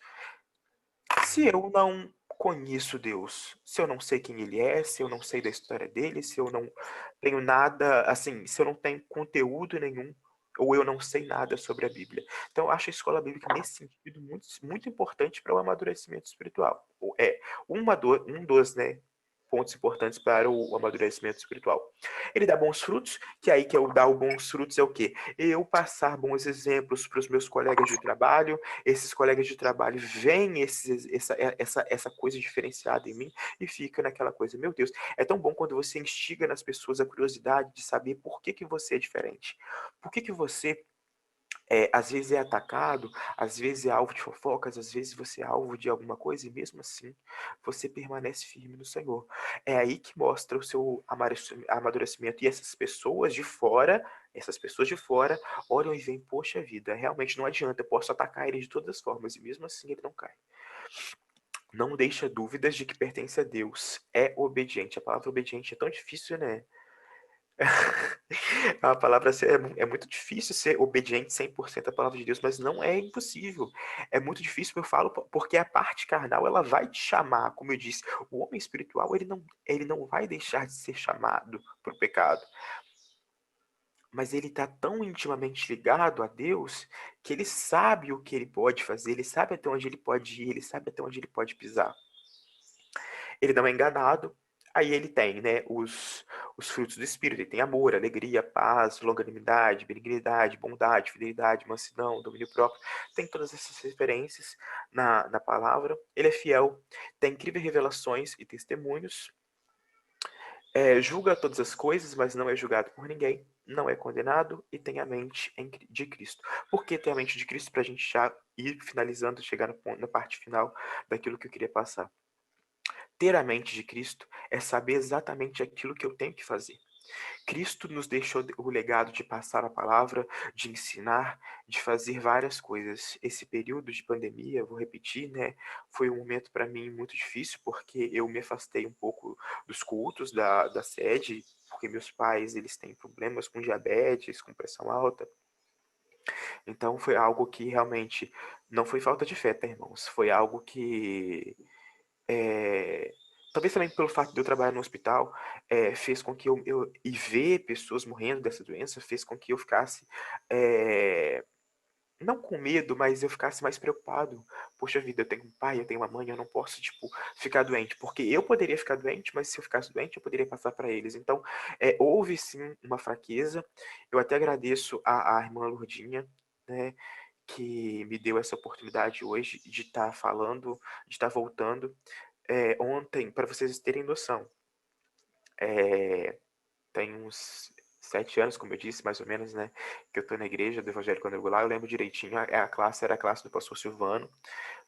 se eu não conheço Deus, se eu não sei quem ele é, se eu não sei da história dele, se eu não tenho nada, assim, se eu não tenho conteúdo nenhum, ou eu não sei nada sobre a Bíblia. Então, eu acho a escola bíblica, nesse sentido, muito, muito importante para o amadurecimento espiritual. Um dos, né, pontos importantes para o amadurecimento espiritual. Ele dá bons frutos, que aí que eu dar os bons frutos é o quê? Eu passar bons exemplos para os meus colegas de trabalho, esses colegas de trabalho veem essa coisa diferenciada em mim e fica naquela coisa, meu Deus, é tão bom quando você instiga nas pessoas a curiosidade de saber por que você é diferente. Por que você Às vezes é atacado, às vezes é alvo de fofocas, às vezes você é alvo de alguma coisa e mesmo assim você permanece firme no Senhor. É aí que mostra o seu amadurecimento. E essas pessoas de fora, olham e veem, poxa vida, realmente não adianta, eu posso atacar ele de todas as formas e mesmo assim ele não cai. Não deixa dúvidas de que pertence a Deus. É obediente. A palavra obediente é tão difícil, né? A palavra é muito difícil ser obediente 100% à palavra de Deus, mas não é impossível. É muito difícil, eu falo, porque a parte carnal, ela vai te chamar, como eu disse, o homem espiritual, ele não vai deixar de ser chamado para o pecado. Mas ele está tão intimamente ligado a Deus que ele sabe o que ele pode fazer, ele sabe até onde ele pode ir, ele sabe até onde ele pode pisar. Ele não é enganado. Aí ele tem, né, os frutos do Espírito. Ele tem amor, alegria, paz, longanimidade, benignidade, bondade, fidelidade, mansidão, domínio próprio. Tem todas essas referências na palavra. Ele é fiel, tem incríveis revelações e testemunhos. Julga todas as coisas, mas não é julgado por ninguém. Não é condenado e tem a mente de Cristo. Por que tem a mente de Cristo? Para a gente já ir finalizando, chegar na parte final daquilo que eu queria passar. Ter a mente de Cristo é saber exatamente aquilo que eu tenho que fazer. Cristo nos deixou o legado de passar a palavra, de ensinar, de fazer várias coisas. Esse período de pandemia, vou repetir, né, foi um momento para mim muito difícil, porque eu me afastei um pouco dos cultos da sede, porque meus pais, eles têm problemas com diabetes, com pressão alta. Então foi algo que realmente não foi falta de fé, tá, irmãos? Foi algo que talvez também pelo fato de eu trabalhar no hospital, fez com que e ver pessoas morrendo dessa doença, fez com que eu ficasse, não com medo, mas eu ficasse mais preocupado. Poxa vida, eu tenho um pai, eu tenho uma mãe, eu não posso, tipo, ficar doente, porque eu poderia ficar doente, mas se eu ficasse doente, eu poderia passar para eles. Então, houve sim uma fraqueza. Eu até agradeço a irmã Lourdinha, né, que me deu essa oportunidade hoje de estar falando, de estar voltando. Ontem, para vocês terem noção, tem uns 7 anos, como eu disse, mais ou menos, né, que eu estou na igreja do Evangelho Quadrangular. Eu lembro direitinho, era a classe do pastor Silvano,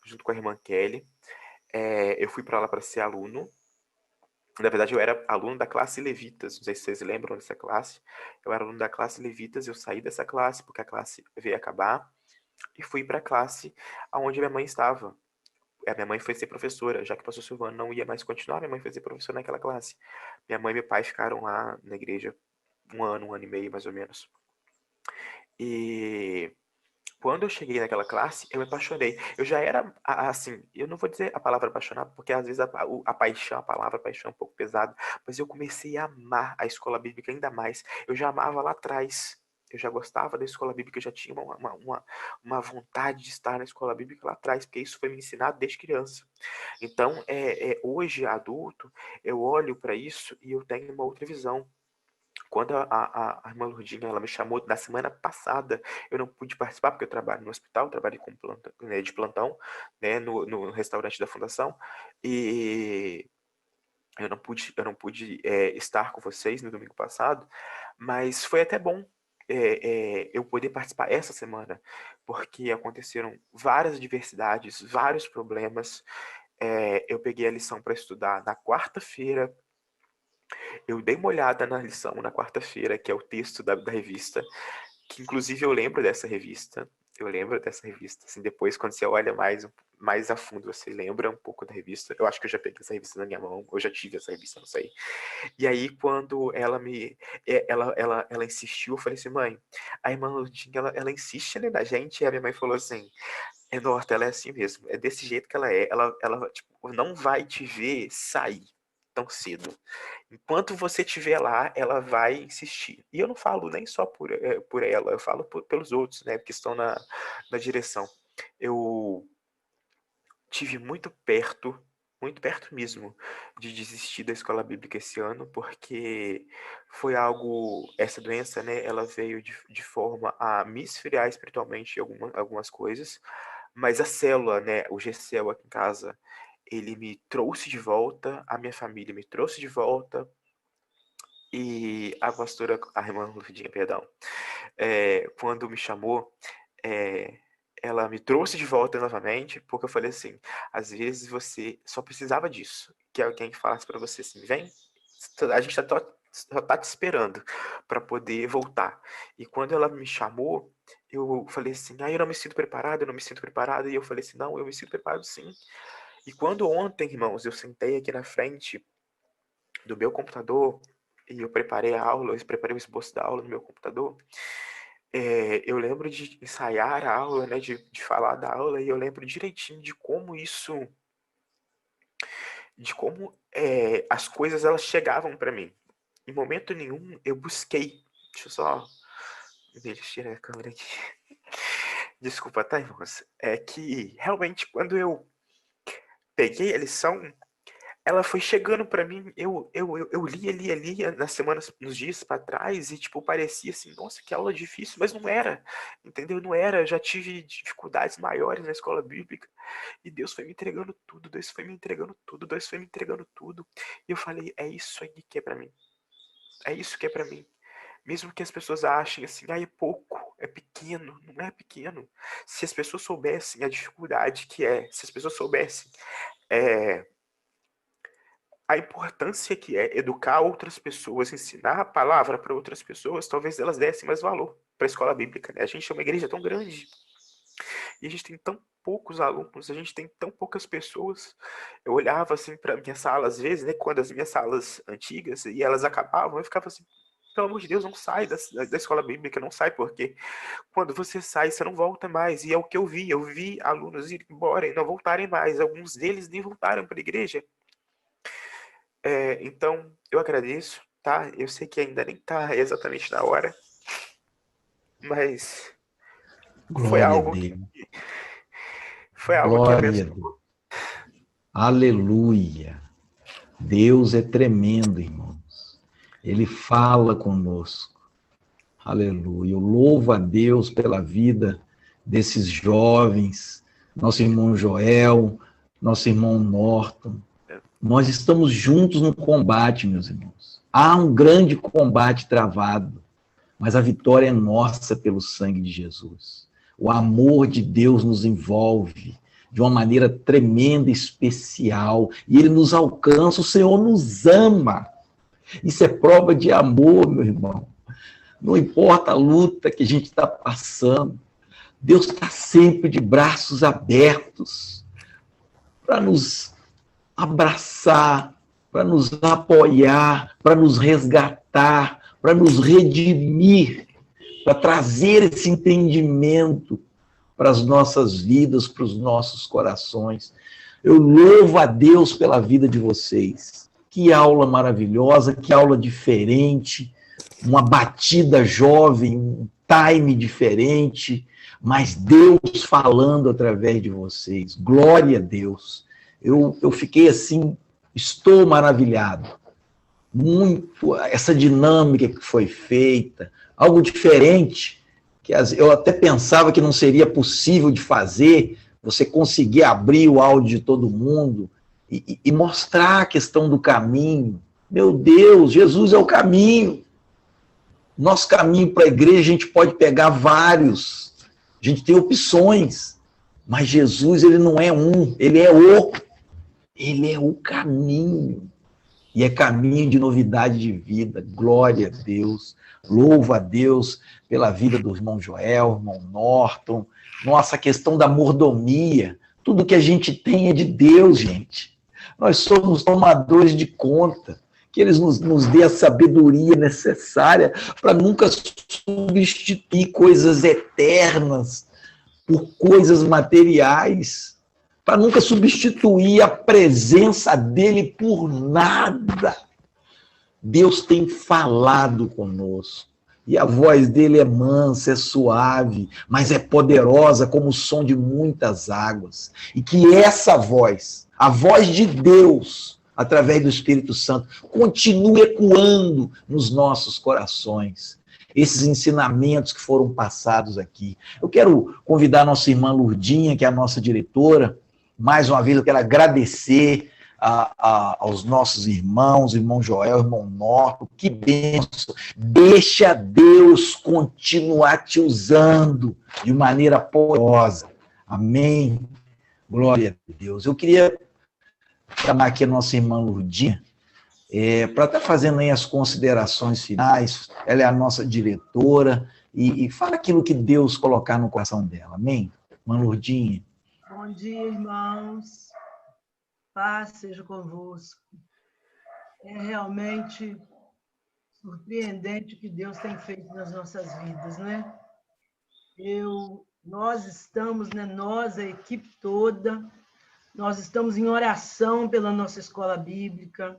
junto com a irmã Kelly. Eu fui para lá para ser aluno. Na verdade, eu era aluno da classe Levitas. Não sei se vocês lembram dessa classe. Eu era aluno da classe Levitas. Eu saí dessa classe porque a classe veio acabar e fui para a classe onde minha mãe estava. A minha mãe foi ser professora, já que o pastor Silvano não ia mais continuar, minha mãe foi ser professora naquela classe. Minha mãe e meu pai ficaram lá na igreja um ano e meio, mais ou menos. E quando eu cheguei naquela classe, eu me apaixonei. Eu já era, assim, eu não vou dizer a palavra apaixonado, porque às vezes a paixão, a palavra paixão é um pouco pesada, mas eu comecei a amar a escola bíblica ainda mais. Eu já amava lá atrás. Eu já gostava da escola bíblica, eu já tinha uma vontade de estar na escola bíblica lá atrás, porque isso foi me ensinado desde criança. Então, hoje, adulto, eu olho para isso e eu tenho uma outra visão. Quando a irmã Lourdinha, ela me chamou na semana passada, eu não pude participar porque eu trabalho no hospital, trabalho com né, de plantão, né, no restaurante da fundação, e eu não pude estar com vocês no domingo passado, mas foi até bom eu poder participar essa semana, porque aconteceram várias adversidades, vários problemas. Eu peguei a lição para estudar na quarta-feira. Eu dei uma olhada na lição na quarta-feira, que é o texto da revista, que inclusive eu lembro dessa revista. Eu lembro dessa revista, assim, depois quando você olha mais a fundo, você lembra um pouco da revista. Eu acho que eu já peguei essa revista na minha mão, eu já tive essa revista, não sei. E aí, quando ela insistiu, eu falei assim, mãe, a irmã Lourdinha, ela insiste ali na gente, e a minha mãe falou assim, Norta, ela é assim mesmo, é desse jeito que ela é, ela tipo, não vai te ver sair tão cedo. Enquanto você estiver lá, ela vai insistir. E eu não falo nem só por ela, eu falo pelos outros, né, que estão na direção. Eu tive muito perto mesmo, de desistir da escola bíblica esse ano, porque foi algo, essa doença, né, ela veio de forma a me esfriar espiritualmente em algumas coisas, mas a célula, né, o GCL aqui em casa, ele me trouxe de volta, a minha família me trouxe de volta, e a pastora, a irmã Luvidinha, perdão, quando me chamou, ela me trouxe de volta novamente, porque eu falei assim, às vezes você só precisava disso, que alguém falasse para você assim, vem, a gente só tá te esperando para poder voltar. E quando ela me chamou, eu falei assim, eu não me sinto preparado, eu não me sinto preparado, e eu falei assim, não, eu me sinto preparado sim. E quando ontem, irmãos, eu sentei aqui na frente do meu computador, e eu preparei a aula, eu preparei o esboço da aula no meu computador, eu lembro de ensaiar a aula, né, de falar da aula, e eu lembro direitinho de como as coisas elas chegavam para mim. Em momento nenhum eu busquei. Deixa eu só tirar a câmera aqui. Desculpa, tá, irmãos? É que realmente quando eu peguei a lição, ela foi chegando para mim, eu lia nas semanas, nos dias para trás, e tipo, parecia assim, nossa, que aula difícil, mas não era, entendeu? Não era, eu já tive dificuldades maiores na escola bíblica, e Deus foi me entregando tudo, Deus foi me entregando tudo, Deus foi me entregando tudo, e eu falei, é isso aí que é para mim, é isso que é para mim. Mesmo que as pessoas achem assim, é pouco, é pequeno, não é pequeno. Se as pessoas soubessem a dificuldade que é, se as pessoas soubessem a importância que é educar outras pessoas, ensinar a palavra para outras pessoas, talvez elas dessem mais valor para a escola bíblica, né? A gente é uma igreja tão grande e a gente tem tão poucos alunos, a gente tem tão poucas pessoas. Eu olhava assim para minha sala às vezes, né, quando as minhas salas antigas e elas acabavam, eu ficava assim, pelo amor de Deus, não sai da escola bíblica, não sai, porque quando você sai, você não volta mais. E é o que eu vi alunos irem embora e não voltarem mais. Alguns deles nem voltaram para a igreja. Então, eu agradeço, tá? Eu sei que ainda nem tá exatamente na hora, mas foi algo que abençoou. Aleluia. Deus é tremendo, irmãos. Ele fala conosco. Aleluia. Eu louvo a Deus pela vida desses jovens, nosso irmão Joel, nosso irmão Norton. Nós estamos juntos no combate, meus irmãos. Há um grande combate travado, mas a vitória é nossa pelo sangue de Jesus. O amor de Deus nos envolve de uma maneira tremenda e especial, e ele nos alcança, o Senhor nos ama. Isso é prova de amor, meu irmão. Não importa a luta que a gente está passando, Deus está sempre de braços abertos para nos abraçar, para nos apoiar, para nos resgatar, para nos redimir, para trazer esse entendimento para as nossas vidas, para os nossos corações. Eu louvo a Deus pela vida de vocês. Que aula maravilhosa, que aula diferente, uma batida jovem, um time diferente, mas Deus falando através de vocês. Glória a Deus. Eu fiquei assim, estou maravilhado. Muito, essa dinâmica que foi feita, algo diferente, que eu até pensava que não seria possível de fazer, você conseguir abrir o áudio de todo mundo e mostrar a questão do caminho. Meu Deus, Jesus é o caminho. Nosso caminho para a igreja, a gente pode pegar vários, a gente tem opções, mas Jesus, ele não é um, ele é o caminho, e é caminho de novidade de vida. Glória a Deus, louvo a Deus pela vida do irmão Joel, irmão Norton. Nossa, a questão da mordomia, tudo que a gente tem é de Deus, gente. Nós somos tomadores de conta, que eles nos dê a sabedoria necessária para nunca substituir coisas eternas por coisas materiais, para nunca substituir a presença dele por nada. Deus tem falado conosco, e a voz dele é mansa, é suave, mas é poderosa como o som de muitas águas. E que essa voz, a voz de Deus, através do Espírito Santo, continue ecoando nos nossos corações. Esses ensinamentos que foram passados aqui. Eu quero convidar a nossa irmã Lurdinha, que é a nossa diretora. Mais uma vez eu quero agradecer aos nossos irmãos, irmão Joel, irmão Norton, que bênção. Deixa Deus continuar te usando de maneira poderosa. Amém. Glória a Deus. Eu queria chamar aqui a nossa irmã Lourdinha, para estar fazendo aí as considerações finais. Ela é a nossa diretora, e fala aquilo que Deus colocar no coração dela. Amém? Irmã Lourdinha. Bom dia, irmãos. Paz seja convosco. É realmente surpreendente o que Deus tem feito nas nossas vidas, né? Nós estamos, né, nós, a equipe toda, nós estamos em oração pela nossa escola bíblica.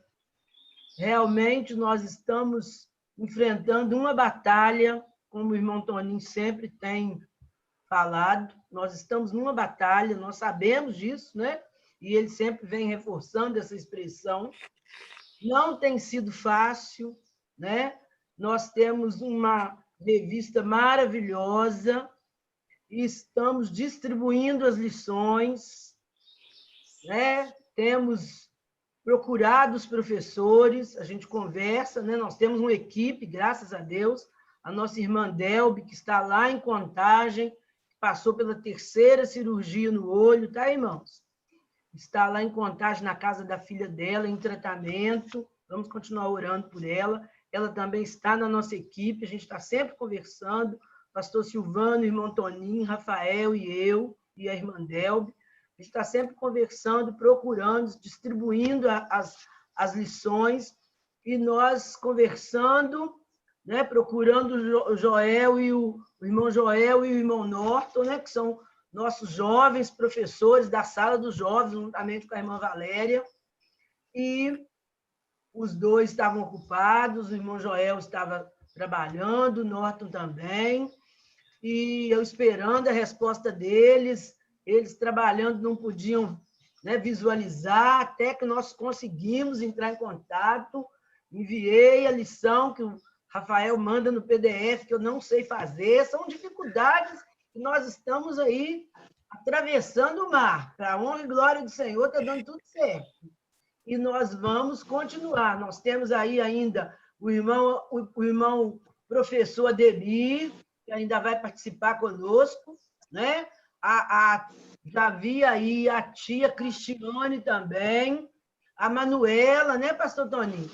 Realmente, nós estamos enfrentando uma batalha, como o irmão Toninho sempre tem falado, nós estamos numa batalha, nós sabemos disso, né? E ele sempre vem reforçando essa expressão. Não tem sido fácil, né? Nós temos uma revista maravilhosa e estamos distribuindo as lições, né? Temos procurado os professores, a gente conversa, né? Nós temos uma equipe, graças a Deus, a nossa irmã Delby, que está lá em Contagem, passou pela 3ª cirurgia no olho, tá, irmãos? Está lá em Contagem, na casa da filha dela, em tratamento. Vamos continuar orando por ela. Ela também está na nossa equipe, a gente está sempre conversando. Pastor Silvano, irmão Toninho, Rafael e eu, e a irmã Delby. A gente está sempre conversando, procurando, distribuindo as lições, e nós conversando, né, procurando o Joel e o irmão Joel e o irmão Norton, né, que são nossos jovens professores da sala dos jovens, juntamente com a irmã Valéria, e os dois estavam ocupados, o irmão Joel estava trabalhando, o Norton também, e eu esperando a resposta deles, eles trabalhando não podiam, né, visualizar, até que nós conseguimos entrar em contato, enviei a lição que o Rafael manda no PDF, que eu não sei fazer, são dificuldades que nós estamos aí atravessando o mar. Para a honra e glória do Senhor, está dando tudo certo. E nós vamos continuar. Nós temos aí ainda o irmão professor Ademir, que ainda vai participar conosco, né? Já vi aí a tia Cristiane também, a Manuela, né, pastor Toninho?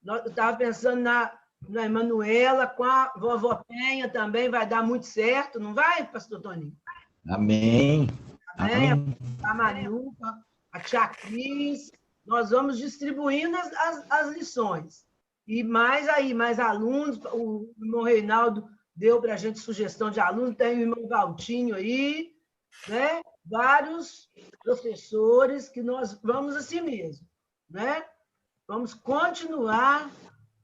Eu estava pensando na Emanuela, com a vovó Penha também, vai dar muito certo, não vai, pastor Toninho? Amém. Amém. A Manuca, a tia Cris, nós vamos distribuindo as lições. E mais alunos, o irmão Reinaldo deu para a gente sugestão de alunos, tem o irmão Valtinho aí, né? Vários professores que nós vamos assim mesmo, né? Vamos continuar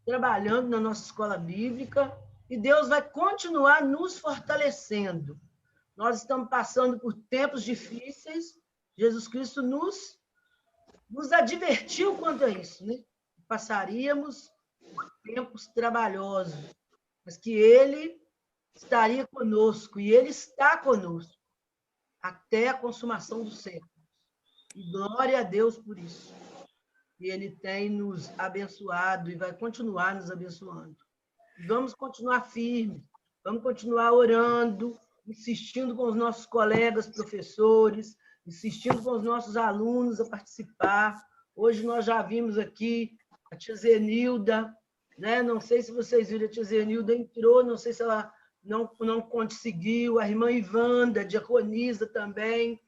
trabalhando na nossa escola bíblica e Deus vai continuar nos fortalecendo. Nós estamos passando por tempos difíceis, Jesus Cristo nos advertiu quanto a isso, né? Passaríamos por tempos trabalhosos, mas que Ele estaria conosco, e Ele está conosco, até a consumação do século. E glória a Deus por isso. E Ele tem nos abençoado e vai continuar nos abençoando. Vamos continuar firmes, vamos continuar orando, insistindo com os nossos colegas professores, insistindo com os nossos alunos a participar. Hoje nós já vimos aqui a tia Zenilda, né? Não sei se vocês viram, a tia Zenilda entrou, não sei se ela não conseguiu, a irmã Ivanda, a diaconisa também,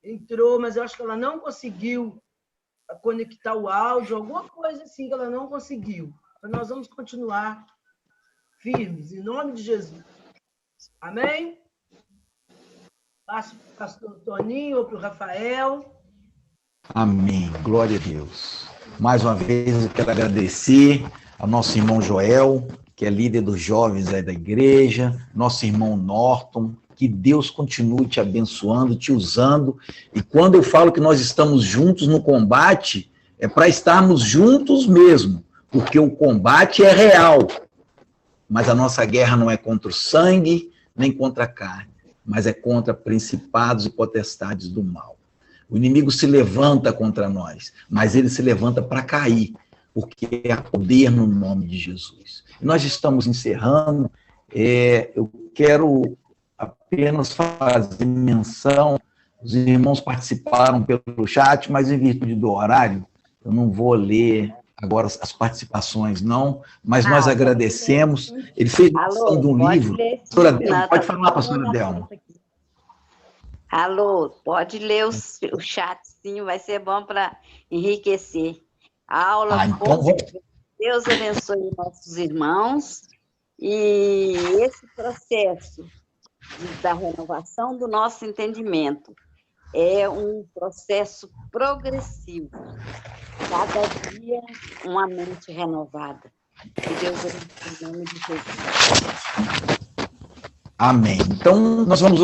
entrou, mas eu acho que ela não conseguiu conectar o áudio, alguma coisa assim que ela não conseguiu. Mas nós vamos continuar firmes, em nome de Jesus. Amém? Passo para o pastor Toninho ou para o Rafael. Amém. Glória a Deus. Mais uma vez eu quero agradecer ao nosso irmão Joel, que é líder dos jovens aí da igreja, nosso irmão Norton, que Deus continue te abençoando, te usando. E quando eu falo que nós estamos juntos no combate, é para estarmos juntos mesmo, porque o combate é real. Mas a nossa guerra não é contra o sangue, nem contra a carne, mas é contra principados e potestades do mal. O inimigo se levanta contra nós, mas ele se levanta para cair, porque há poder no nome de Jesus. E nós estamos encerrando. Eu quero apenas fazer menção. Os irmãos participaram pelo chat, mas em virtude do horário, eu não vou ler agora as participações, não, mas nós agradecemos. Ele fez menção de um livro. Pastora Delma, pode falar, pastora Delma. Alô, pode ler o chatzinho, vai ser bom para enriquecer a aula. Então, Deus abençoe nossos irmãos. E esse processo da renovação do nosso entendimento é um processo progressivo. Cada dia, uma mente renovada. Que Deus abençoe em nome de Jesus. Amém. Então, nós vamos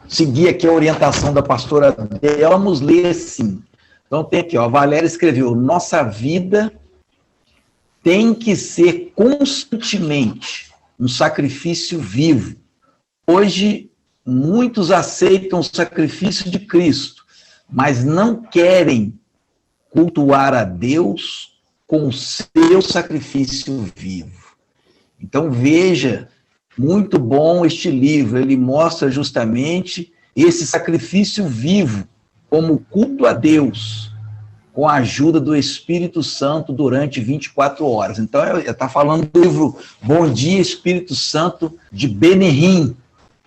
seguir aqui a orientação da pastora Delma. Vamos ler sim. Então, tem aqui, a Valéria escreveu: nossa vida tem que ser constantemente um sacrifício vivo. Hoje, muitos aceitam o sacrifício de Cristo, mas não querem cultuar a Deus com o seu sacrifício vivo. Então, veja, muito bom este livro, ele mostra justamente esse sacrifício vivo como culto a Deus, com a ajuda do Espírito Santo durante 24 horas. Então, está falando do livro Bom Dia, Espírito Santo, de Benihim.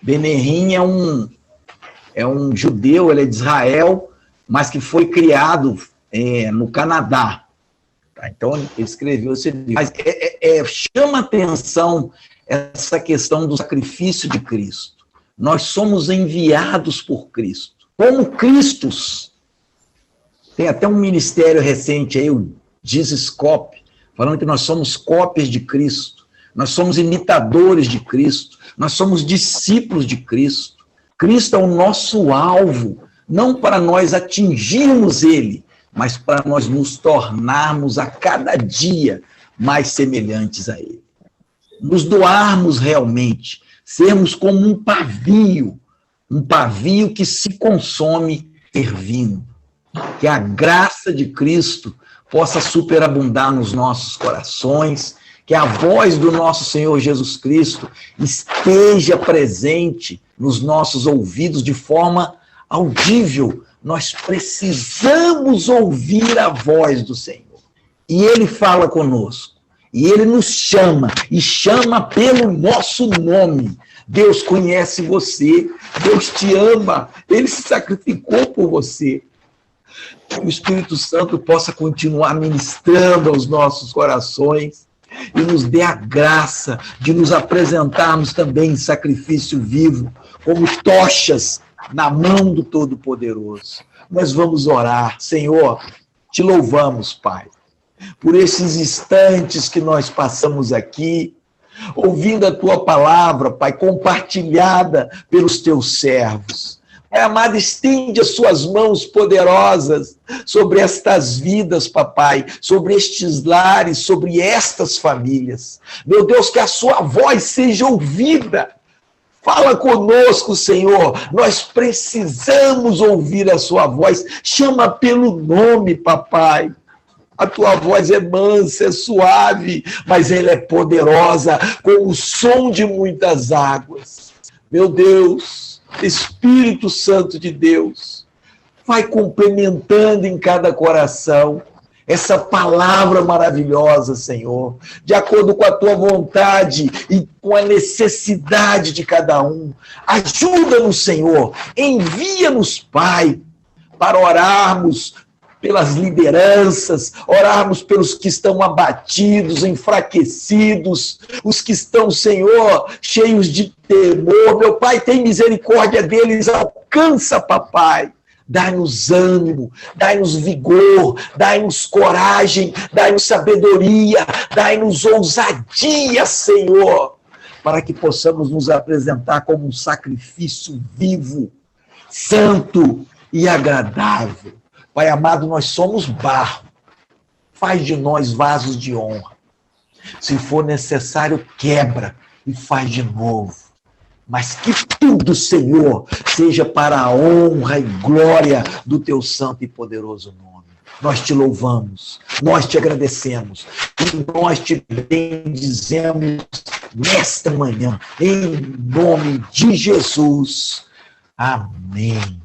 Benihim é um judeu, ele é de Israel, mas que foi criado no Canadá. Tá? Então, ele escreveu esse livro. Mas chama atenção essa questão do sacrifício de Cristo. Nós somos enviados por Cristo. Como Cristos. Tem até um ministério recente aí, o Dizescope, falando que nós somos cópias de Cristo. Nós somos imitadores de Cristo. Nós somos discípulos de Cristo. Cristo é o nosso alvo, não para nós atingirmos Ele, mas para nós nos tornarmos a cada dia mais semelhantes a Ele. Nos doarmos realmente, sermos como um pavio que se consome servindo. Que a graça de Cristo possa superabundar nos nossos corações, que a voz do nosso Senhor Jesus Cristo esteja presente nos nossos ouvidos de forma audível. Nós precisamos ouvir a voz do Senhor. E Ele fala conosco. E Ele nos chama, e chama pelo nosso nome. Deus conhece você, Deus te ama, Ele se sacrificou por você. Que o Espírito Santo possa continuar ministrando aos nossos corações e nos dê a graça de nos apresentarmos também em sacrifício vivo, como tochas na mão do Todo-Poderoso. Nós vamos orar. Senhor, te louvamos, Pai, por esses instantes que nós passamos aqui, ouvindo a Tua palavra, Pai, compartilhada pelos Teus servos. Pai amado, estende as suas mãos poderosas sobre estas vidas, papai, sobre estes lares, sobre estas famílias. Meu Deus, que a sua voz seja ouvida. Fala conosco, Senhor. Nós precisamos ouvir a sua voz. Chama pelo nome, papai. A tua voz é mansa, é suave, mas ela é poderosa, como o som de muitas águas. Meu Deus, Espírito Santo de Deus, vai complementando em cada coração essa palavra maravilhosa, Senhor, de acordo com a tua vontade e com a necessidade de cada um. Ajuda-nos, Senhor, envia-nos, Pai, para orarmos pelas lideranças, orarmos pelos que estão abatidos, enfraquecidos, os que estão, Senhor, cheios de temor. Meu Pai, tem misericórdia deles, alcança, papai. Dai-nos ânimo, dai-nos vigor, dai-nos coragem, dai-nos sabedoria, dai-nos ousadia, Senhor, para que possamos nos apresentar como um sacrifício vivo, santo e agradável. Pai amado, nós somos barro. Faz de nós vasos de honra. Se for necessário, quebra e faz de novo. mas que tudo, Senhor, seja para a honra e glória do teu santo e poderoso nome. Nós te louvamos, nós te agradecemos e nós te bendizemos nesta manhã, em nome de Jesus. Amém.